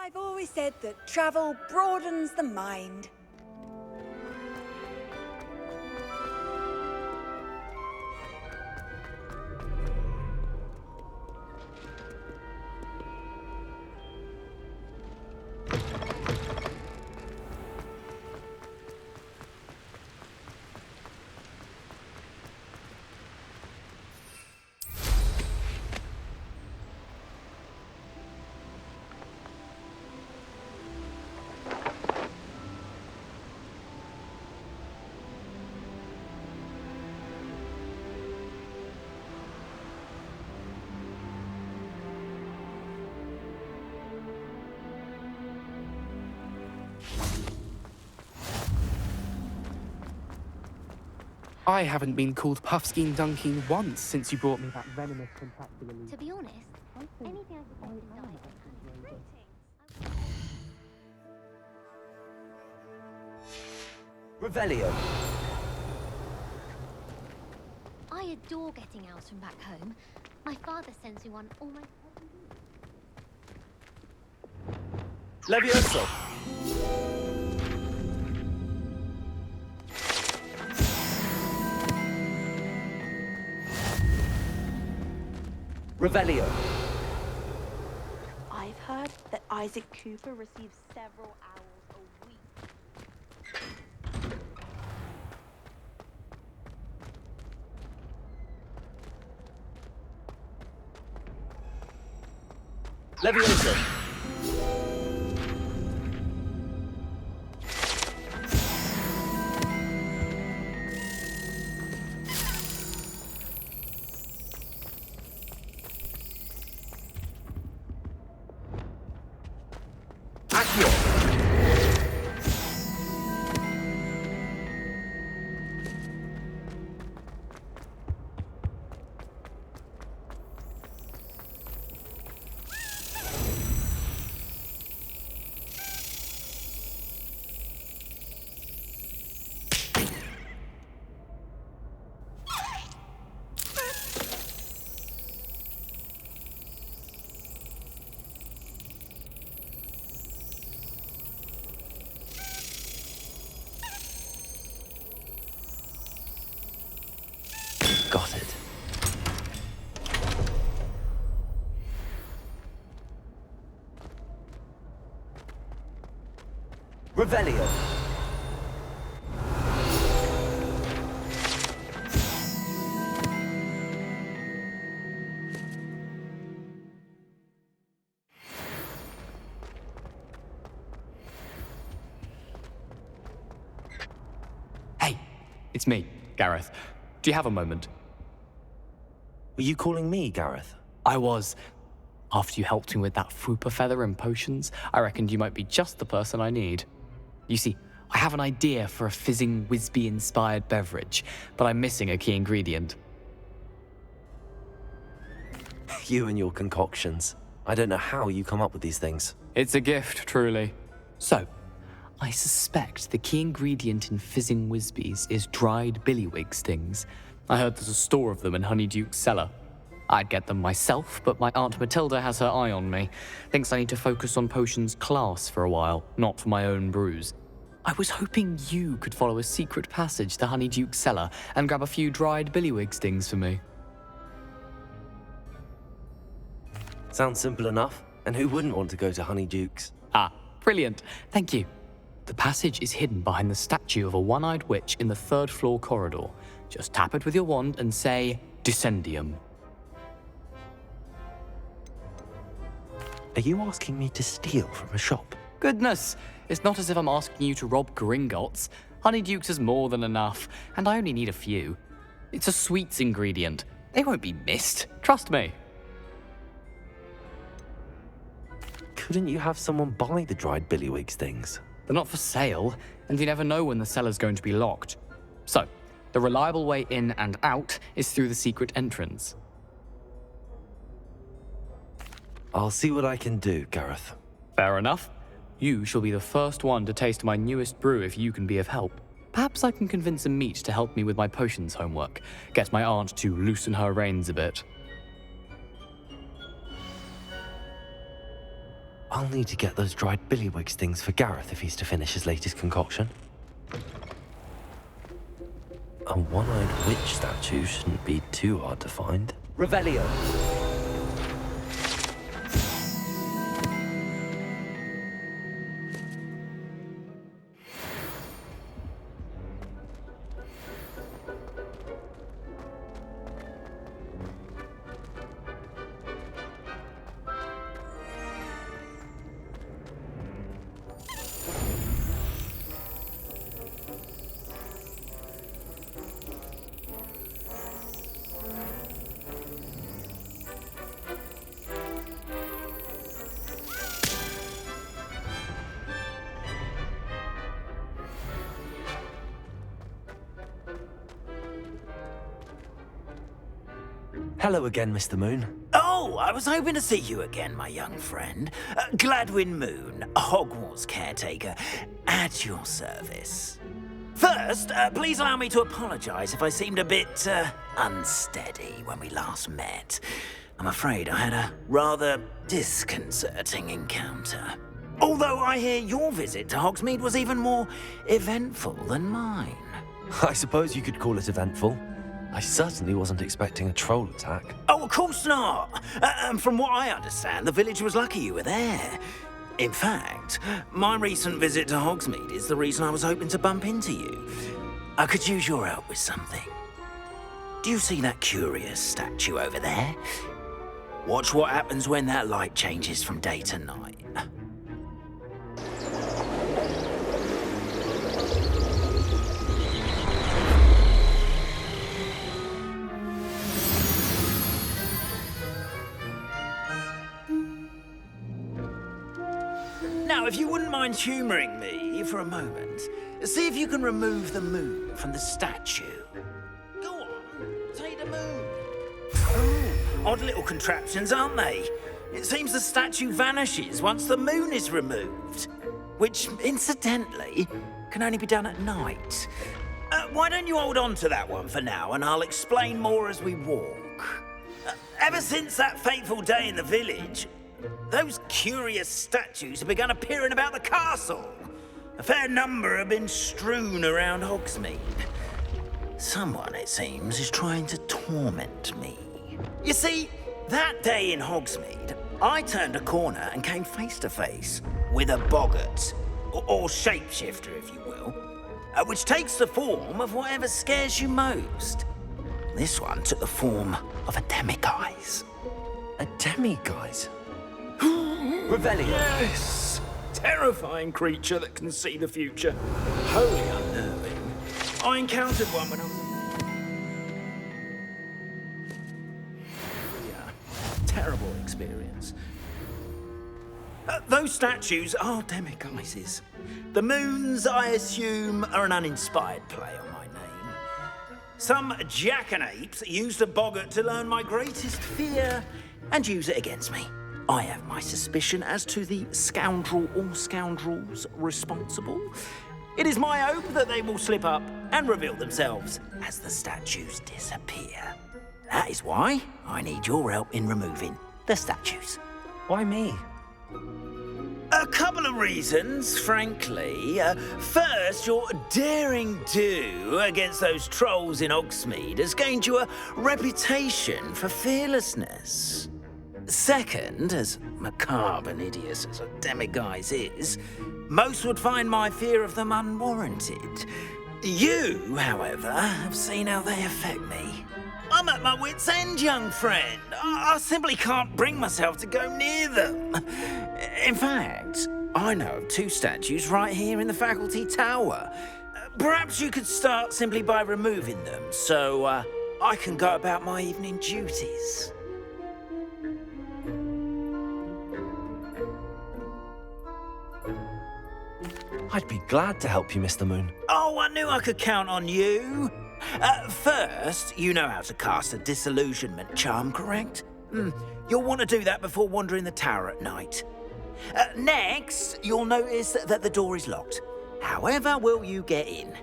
L: I've always said that travel broadens the mind.
M: I haven't been called Puffskein Dunking once since you brought me that venomous contractile.
J: To be honest, anything I could do to die.
A: Revelio.
J: I adore getting owls from back home. My father sends me one almost every week.
A: Levioso. Revelio.
L: I've heard that Isaac Cooper receives several owls a week.
H: Levioso.
A: Got it.
H: Revelio.
N: Hey, it's me, Gareth. Do you have a moment?
A: Were you calling me, Gareth?
N: I was. After you helped me with that Fupa feather and potions, I reckoned you might be just the person I need. You see, I have an idea for a fizzing Wisby-inspired beverage, but I'm missing a key ingredient.
A: You and your concoctions. I don't know how you come up with these things.
N: It's a gift, truly. So, I suspect the key ingredient in fizzing Wisbies is dried billywig stings. I heard there's a store of them in Honeyduke's cellar. I'd get them myself, but my Aunt Matilda has her eye on me. Thinks I need to focus on potions class for a while, not for my own brews. I was hoping you could follow a secret passage to Honeyduke's cellar and grab a few dried billywig stings for me.
A: Sounds simple enough. And who wouldn't want to go to Honeyduke's?
N: Ah, brilliant. Thank you. The passage is hidden behind the statue of a one-eyed witch in the third-floor corridor. Just tap it with your wand and say, Descendium.
A: Are you asking me to steal from a shop?
N: Goodness, it's not as if I'm asking you to rob Gringotts. Honeyduke's is more than enough, and I only need a few. It's a sweets ingredient. They won't be missed, trust me.
A: Couldn't you have someone buy the dried billywig things?
N: They're not for sale, and you never know when the cellar's going to be locked. So, the reliable way in and out is through the secret entrance.
A: I'll see what I can do, Gareth.
N: Fair enough. You shall be the first one to taste my newest brew if you can be of help. Perhaps I can convince a meat to help me with my potions homework. Get my aunt to loosen her reins a bit.
A: I'll need to get those dried billywig things for Gareth if he's to finish his latest concoction. A one-eyed witch statue shouldn't be too hard to find.
H: Revelio.
A: Hello again, Mr. Moon.
O: Oh, I was hoping to see you again, my young friend. Gladwin Moon, Hogwarts caretaker, at your service. First, please allow me to apologize if I seemed a bit unsteady when we last met. I'm afraid I had a rather disconcerting encounter. Although I hear your visit to Hogsmeade was even more eventful than mine.
A: I suppose you could call it eventful. I certainly wasn't expecting a troll attack.
O: Oh, of course not. From what I understand, the village was lucky you were there. In fact, my recent visit to Hogsmeade is the reason I was hoping to bump into you. I could use your help with something. Do you see that curious statue over there? Watch what happens when that light changes from day to night. Now, if you wouldn't mind humouring me for a moment, see if you can remove the moon from the statue. Go on, take the moon. Oh, odd little contraptions, aren't they? It seems the statue vanishes once the moon is removed, which, incidentally, can only be done at night. Why don't you hold on to that one for now, and I'll explain more as we walk. Ever since that fateful day in the village, those curious statues have begun appearing about the castle. A fair number have been strewn around Hogsmeade. Someone, it seems, is trying to torment me. You see, that day in Hogsmeade, I turned a corner and came face to face with a boggart, or shapeshifter, if you will, which takes the form of whatever scares you most. This one took the form of a demiguise.
A: A demiguise? Revelio.
O: Yes! Terrifying creature that can see the future. Wholly unnerving. I encountered one when I was terrible experience. Those statues are demiguises. The moons, I assume, are an uninspired play on my name. Some jackanapes used a boggart to learn my greatest fear and use it against me. I have my suspicion as to the scoundrel or scoundrels responsible. It is my hope that they will slip up and reveal themselves as the statues disappear. That is why I need your help in removing the statues.
A: Why me?
O: A couple of reasons, frankly. First, your daring do against those trolls in Hogsmeade has gained you a reputation for fearlessness. Second, as macabre and hideous as a demiguise is, most would find my fear of them unwarranted. You, however, have seen how they affect me. I'm at my wit's end, young friend. I simply can't bring myself to go near them. In fact, I know of two statues right here in the faculty tower. Perhaps you could start simply by removing them, so I can go about my evening duties.
A: I'd be glad to help you, Mr. Moon.
O: Oh, I knew I could count on you. First, you know how to cast a disillusionment charm, correct? You'll want to do that before wandering the tower at night. Next, you'll notice that the door is locked. However will you get in?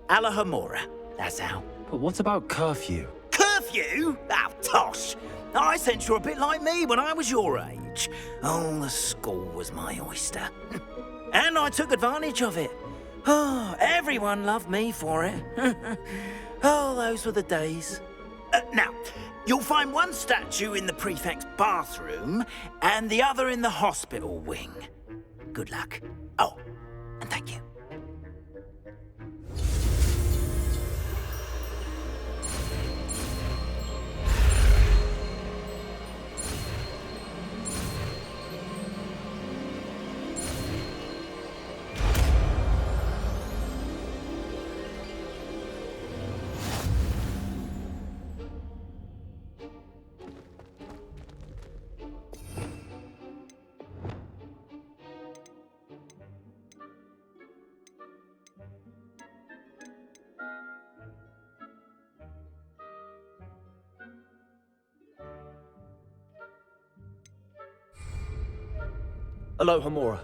O: Alahomora, that's how.
A: But what about curfew?
O: Curfew? Oh, tosh. I sense you're a bit like me when I was your age. Oh, the school was my oyster. And I took advantage of it. Oh, everyone loved me for it. Oh, those were the days. Now, you'll find one statue in the prefect's bathroom and the other in the hospital wing. Good luck. Oh, and thank you.
A: Alohomora.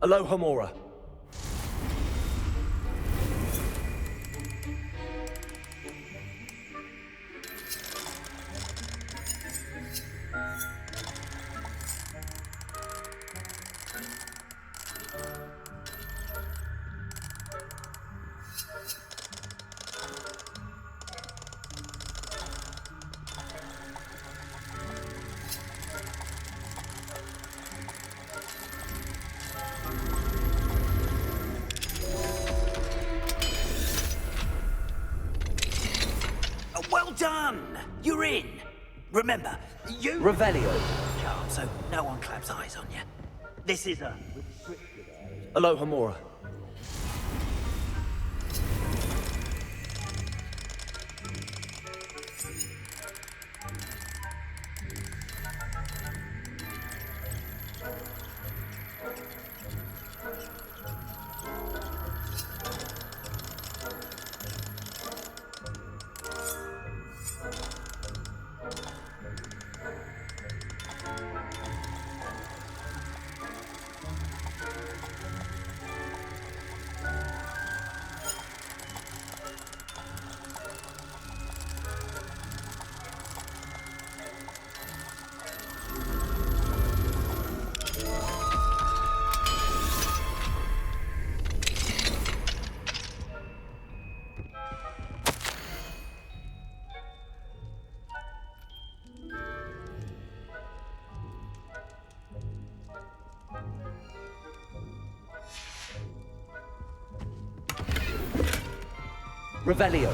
H: Aloha Mora.
O: Well done! You're in. Remember, you...
H: Revelio.
O: Charm, so no one claps eyes on you. This is a...
H: Aloha Mora. Revelio.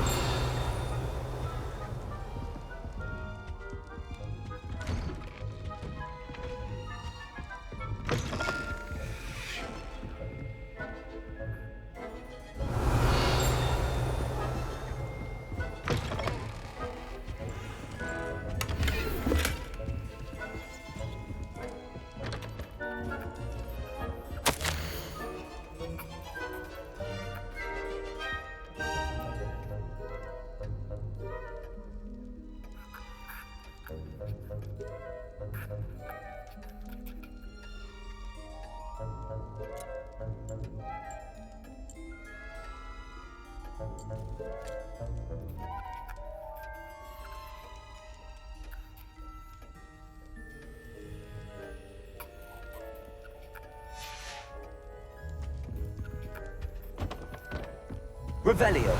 H: Revelio.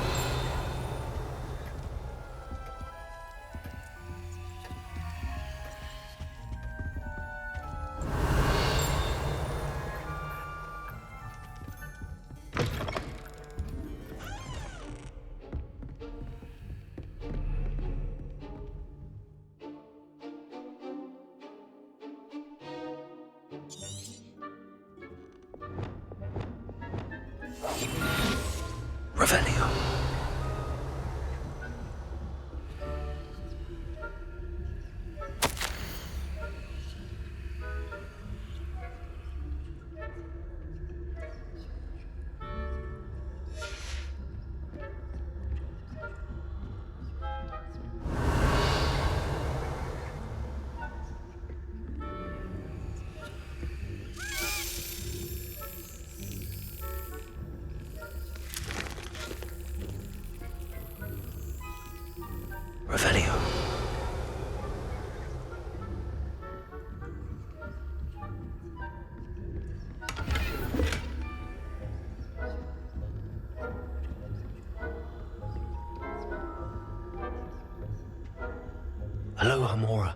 O: Revelio. Revelio. Aloha Mora.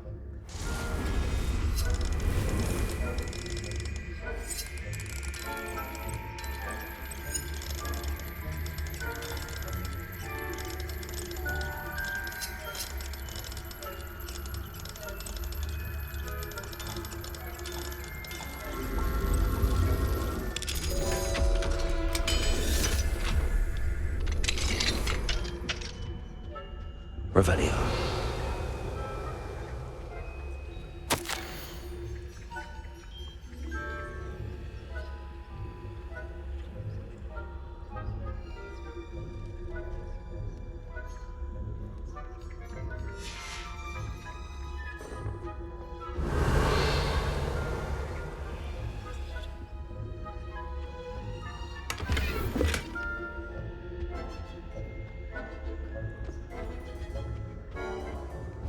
A: Revelio.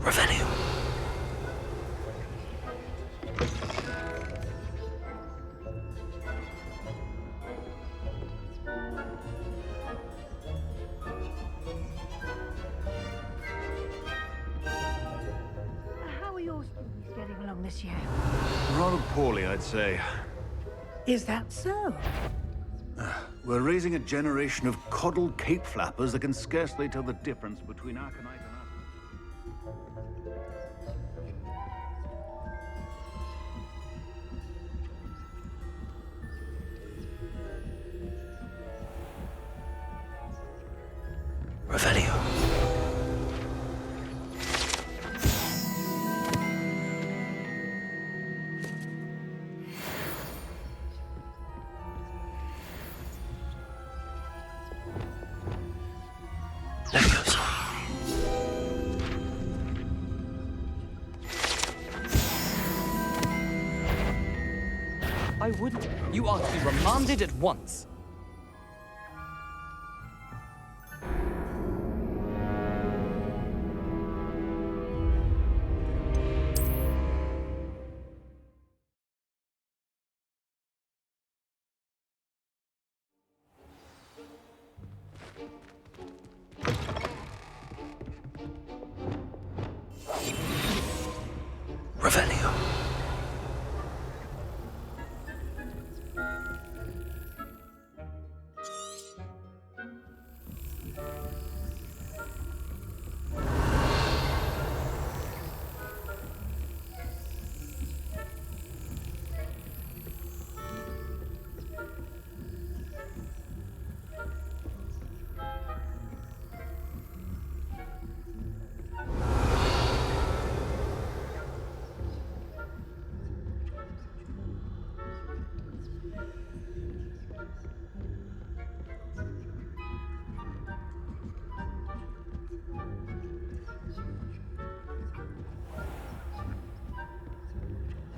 A: Revelio.
P: How are your students getting along this year?
Q: Rather poorly, I'd say.
P: Is that so?
Q: We're raising a generation of coddled cape flappers that can scarcely tell the difference between Arcanite and
A: Revelio. Leviosa.
N: I wouldn't. You are to be remanded at once.
A: Revelio.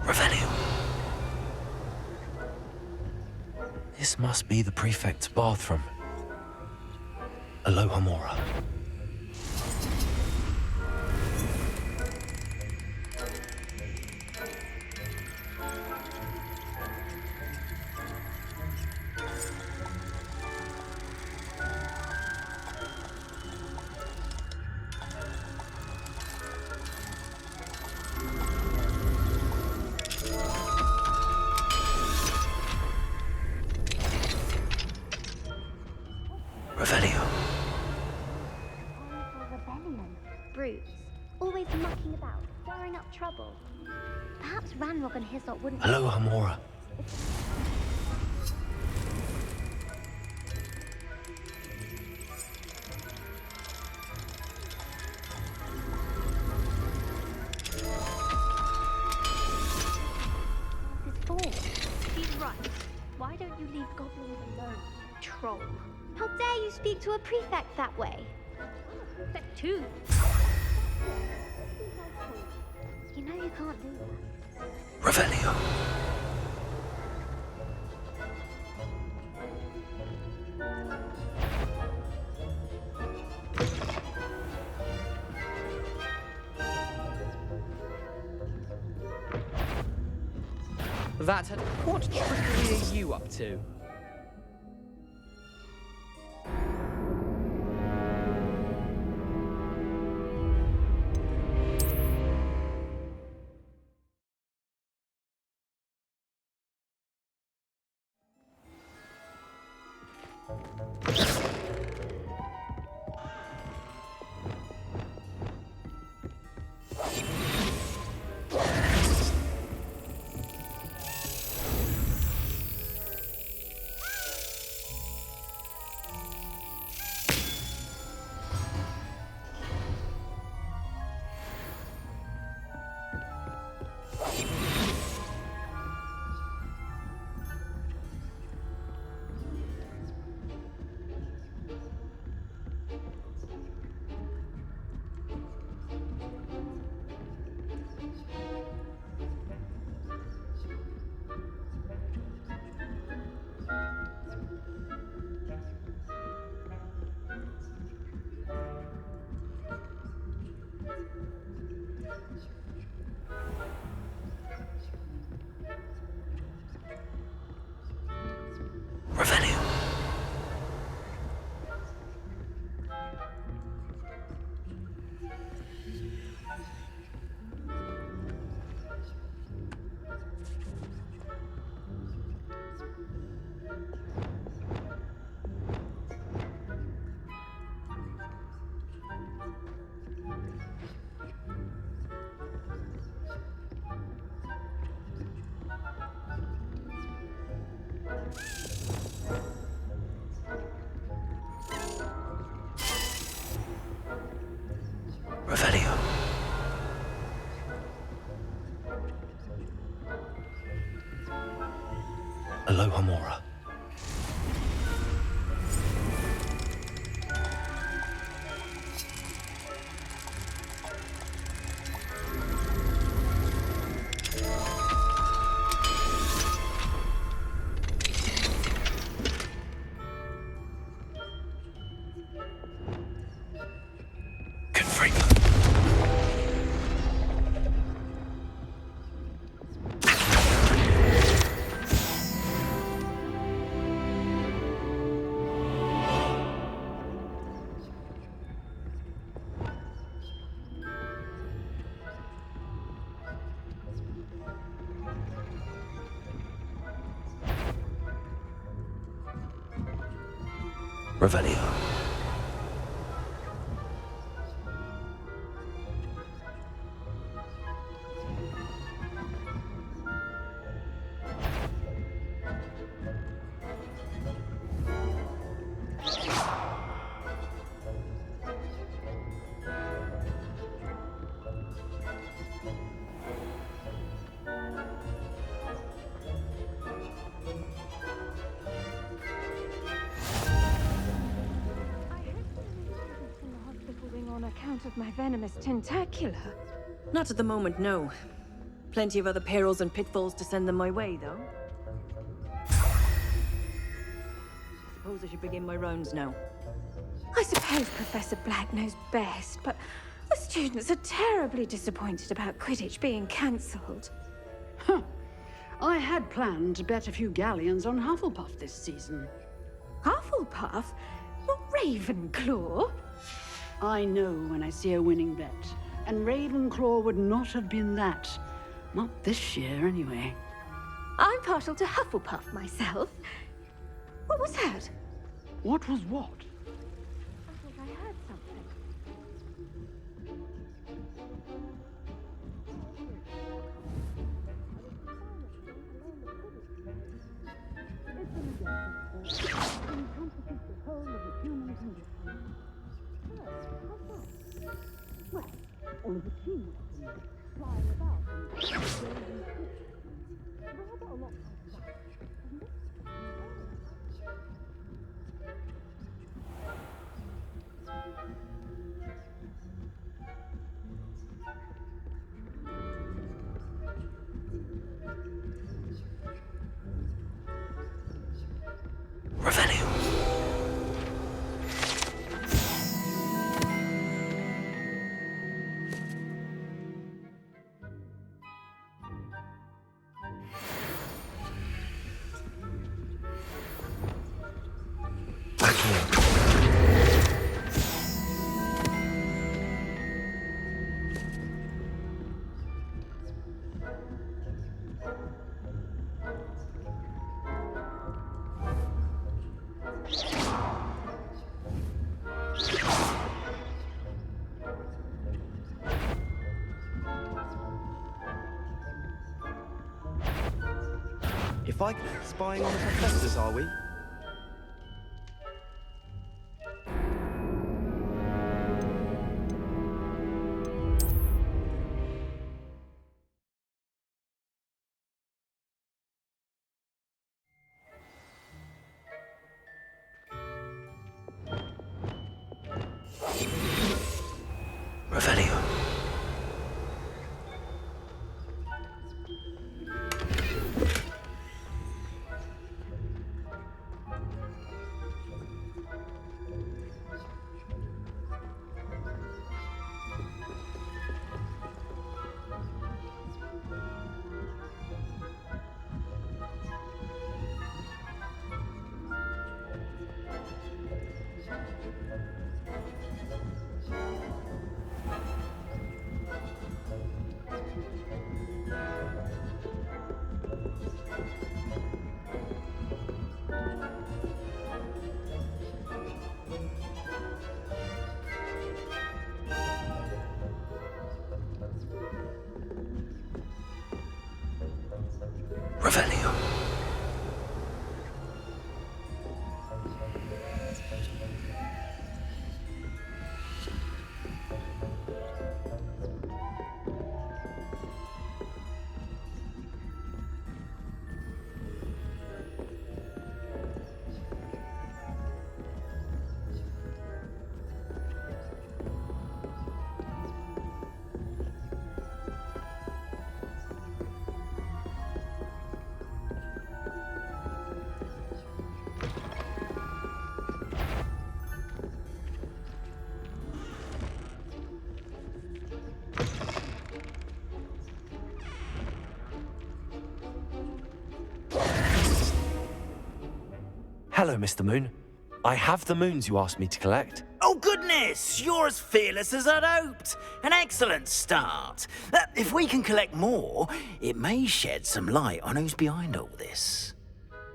A: Revelio. This must be the prefect's bathroom. Alohomora. Revelio.
J: Rebellion. Brutes. Always mucking about, stirring up trouble. Perhaps Ranrock and his lot wouldn't...
A: Alohomora.
J: His form. He's right. Why don't you leave goblins alone, troll? How dare you speak to a prefect that way? I'm a prefect too. You know you can't do that.
A: Revelio.
N: That had... What trickery are you up to?
A: Revelio. Revelio. Aloha Mora. Revelio.
P: On account of my venomous tentacula.
E: Not at the moment, no. Plenty of other perils and pitfalls to send them my way, though. Suppose I should begin my rounds now.
P: I suppose Professor Black knows best, but the students are terribly disappointed about Quidditch being cancelled.
R: Huh. I had planned to bet a few galleons on Hufflepuff this season.
P: Hufflepuff? Not Ravenclaw?
R: I know when I see a winning bet, and Ravenclaw would not have been that. Not this year, anyway.
P: I'm partial to Hufflepuff myself. What was that?
R: What was what?
P: I thought I heard something.
R: Well, all of the team flying about and rather a lot like that, isn't it?
A: Revelio.
H: If I spying on the professors, are we?
A: Revelio. Revelio. Hello, Mr. Moon. I have the moons you asked me to collect.
O: Oh, goodness! You're as fearless as I'd hoped. An excellent start. If we can collect more, it may shed some light on who's behind all this.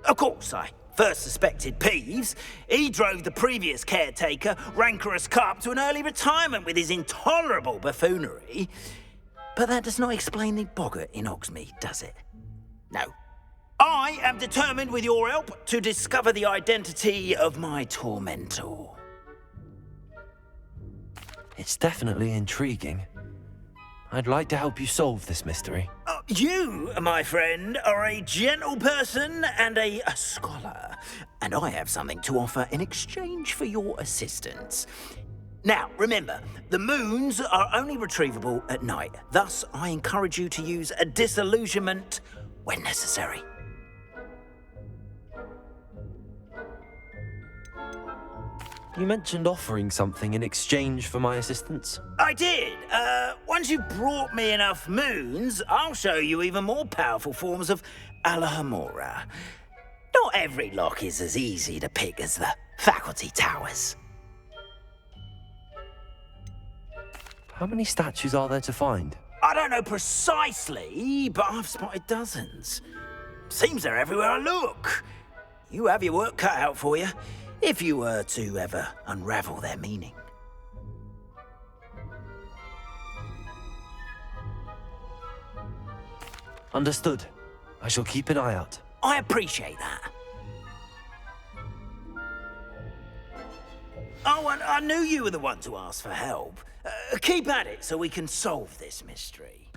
O: Of course, I first suspected Peeves. He drove the previous caretaker, Rancorous Carp, to an early retirement with his intolerable buffoonery. But that does not explain the boggart in Hogsmeade, does it? No. I am determined, with your help, to discover the identity of my tormentor.
A: It's definitely intriguing. I'd like to help you solve this mystery.
O: You, my friend, are a gentle person and a scholar, and I have something to offer in exchange for your assistance. Now, remember, the moons are only retrievable at night. Thus, I encourage you to use a disillusionment when necessary.
A: You mentioned offering something in exchange for my assistance.
O: I did. Once you've brought me enough moons, I'll show you even more powerful forms of Alohomora. Not every lock is as easy to pick as the faculty towers.
A: How many statues are there to find?
O: I don't know precisely, but I've spotted dozens. Seems they're everywhere I look. You have your work cut out for you, if you were to ever unravel their meaning.
A: Understood. I shall keep an eye out.
O: I appreciate that. Oh, and I knew you were the one to ask for help. Keep at it so we can solve this mystery.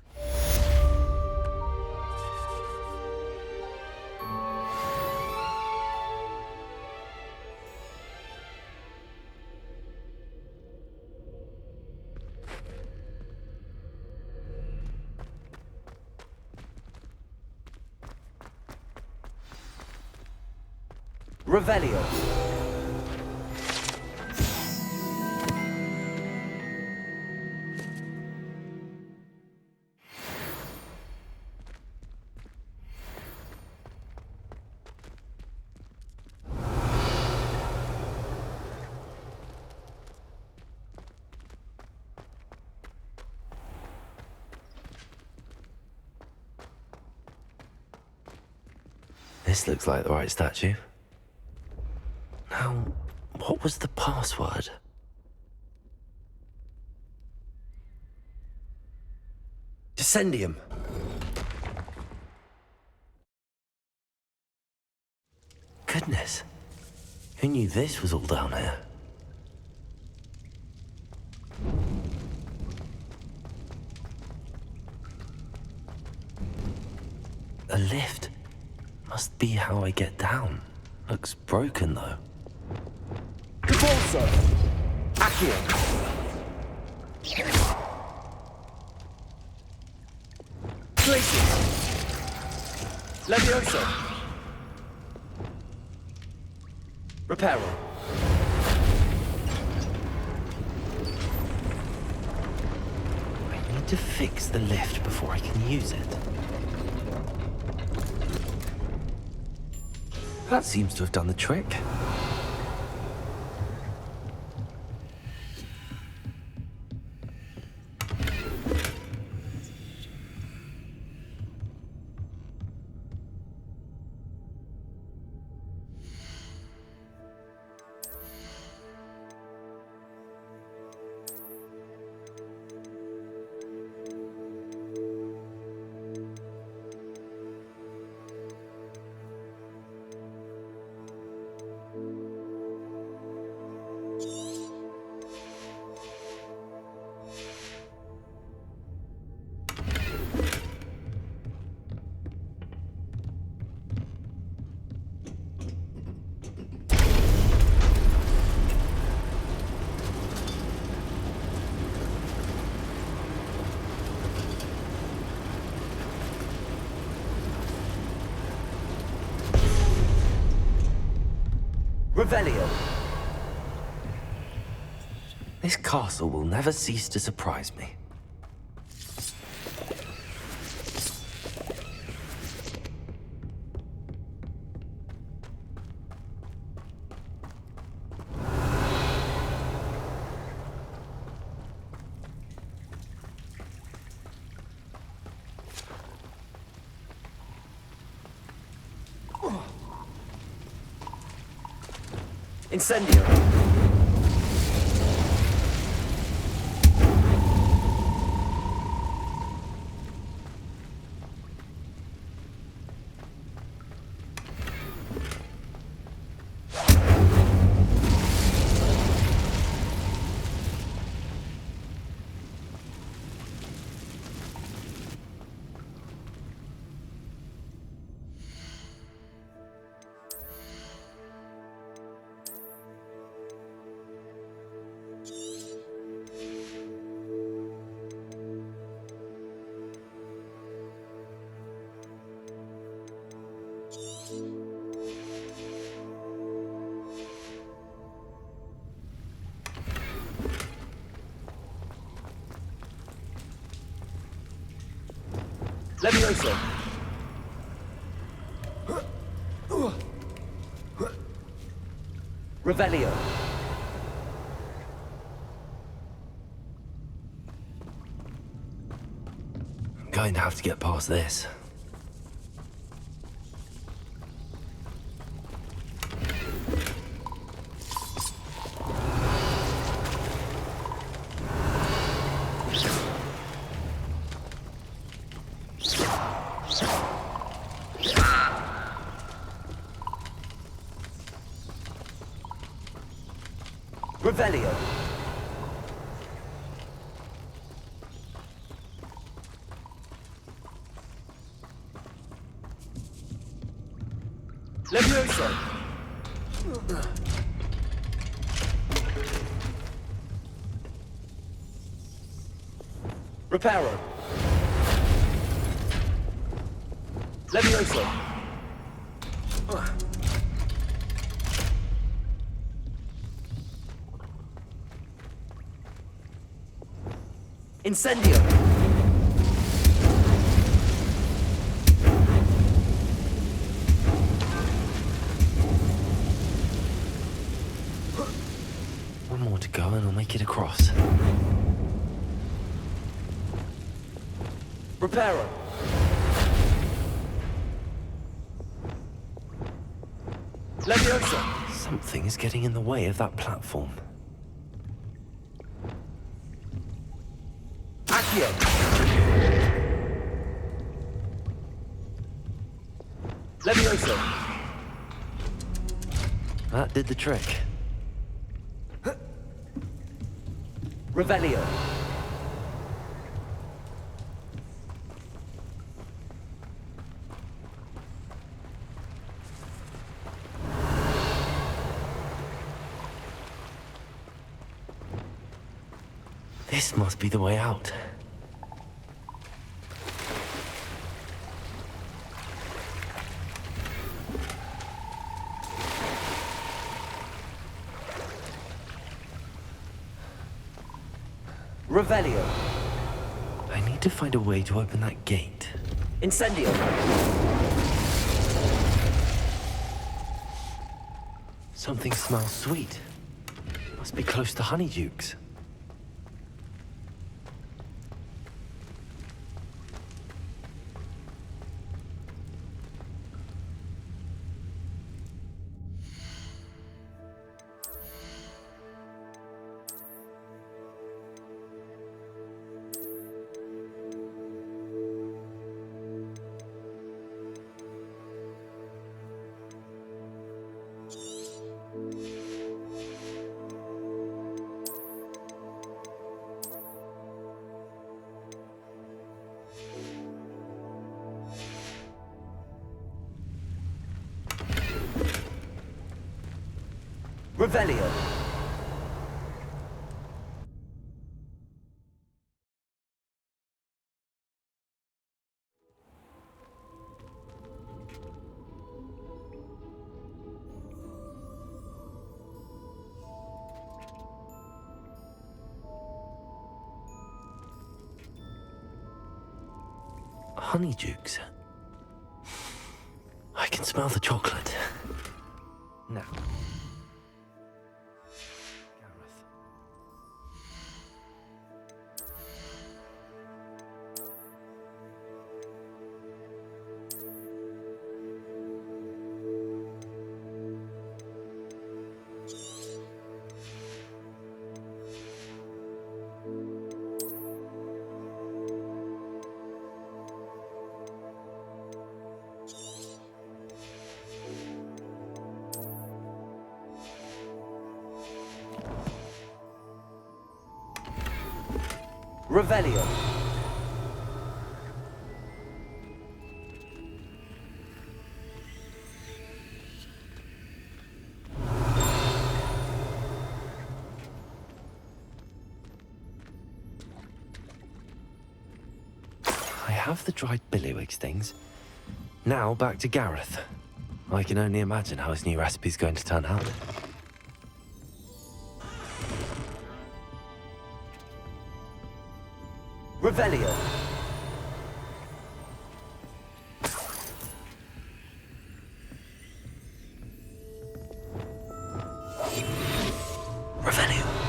A: Revelio. This looks like the right statue. Now, what was the password? Descendium. Goodness. Who knew this was all down here? A lift. Must be how I get down. Looks broken, though.
H: Convulso! Accio! Glacius! Levioso! Reparo!
A: I need to fix the lift before I can use it. That seems to have done the trick.
O: Revelio.
A: This castle will never cease to surprise me.
O: Incendio. Levioso. Revelio.
A: I'm going to have to get past this.
O: Revelio. Levioso. Reparo. Levioso. Incendio.
A: One more to go and I'll make it across.
O: Reparo. Levioso.
A: Something is getting in the way of that platform.
O: Accio. Levioso.
A: That did the trick.
O: Revelio.
A: This must be the way out.
O: Revelio.
A: I need to find a way to open that gate.
O: Incendio.
A: Something smells sweet. Must be close to Honeydukes.
O: Revelio.
A: Honeydukes. I can smell the chocolate. Now. Gareth. Revelio. I have the dried billywigs things. Now back to Gareth. I can only imagine how his new recipe's going to turn out. Revelio. Revelio.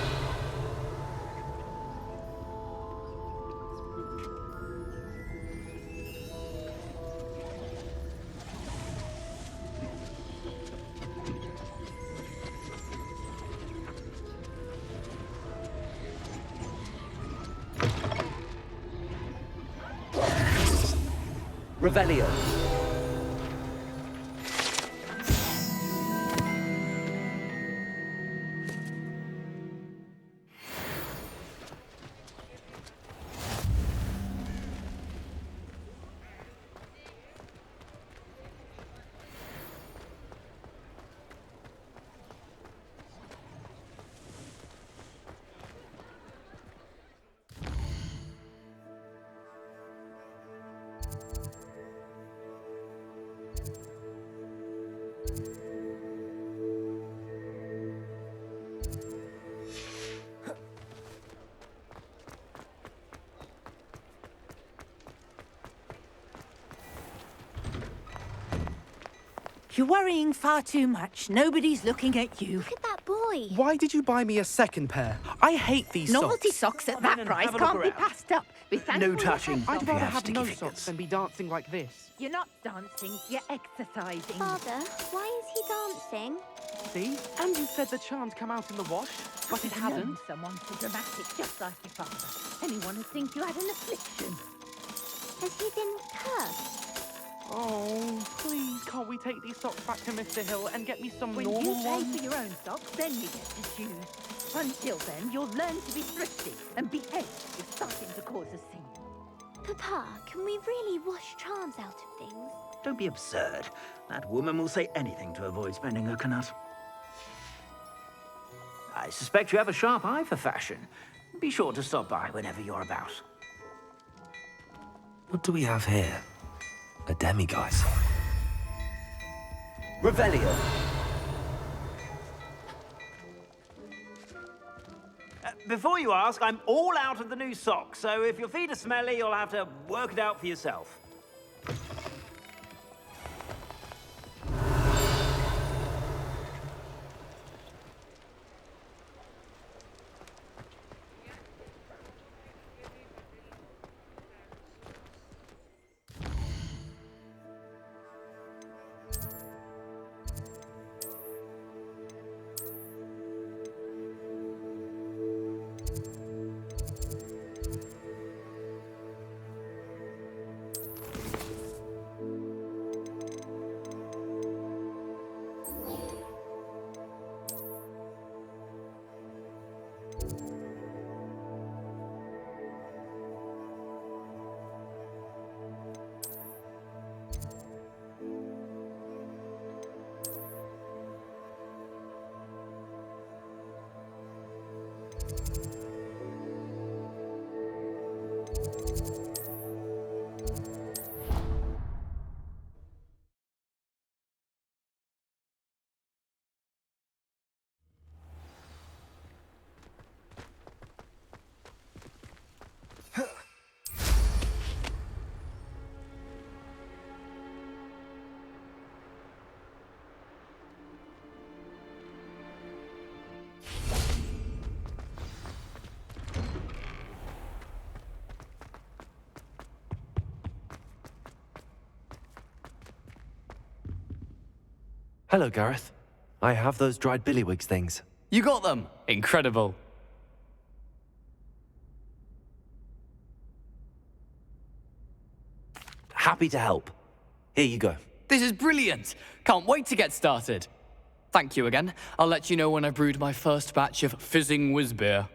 A: Revelio.
B: You're worrying far too much. Nobody's looking at you.
J: Look at that boy.
M: Why did you buy me a second pair? I hate these
B: Novelty
M: socks.
B: socks at that price can't be passed up. Be thankful
Q: No touching.
B: you have
M: I'd
B: some.
M: rather have no socks than be dancing like this.
B: You're not dancing, you're exercising.
J: Father, why is he dancing?
M: See? And you said the charm'd come out in the wash, but it hadn't.
B: Known someone so dramatic, just like your father. Anyone would think you had an affliction.
J: Has he been cursed?
M: Oh, please, can't we take these socks back to Mr. Hill and get me some
B: When
M: normal
B: you pay
M: ones?
B: for your own socks, then you get to choose. Until then, you'll learn to be thrifty and behave if starting to cause a scene.
J: Papa, can we really wash charms out of things?
O: Don't be absurd. That woman will say anything to avoid spending her canut. I suspect you have a sharp eye for fashion. Be sure to stop by whenever you're about.
A: What do we have here? A demiguise. Revelio.
O: Before you ask, I'm all out of the new socks, so if your feet are smelly, you'll have to work it out for yourself.
A: Hello, Gareth. I have those dried billywigs things.
N: You got them! Incredible.
A: Happy to help. Here you go.
N: This is brilliant! Can't wait to get started. Thank you again. I'll let you know when I've brewed my first batch of fizzing whiz beer.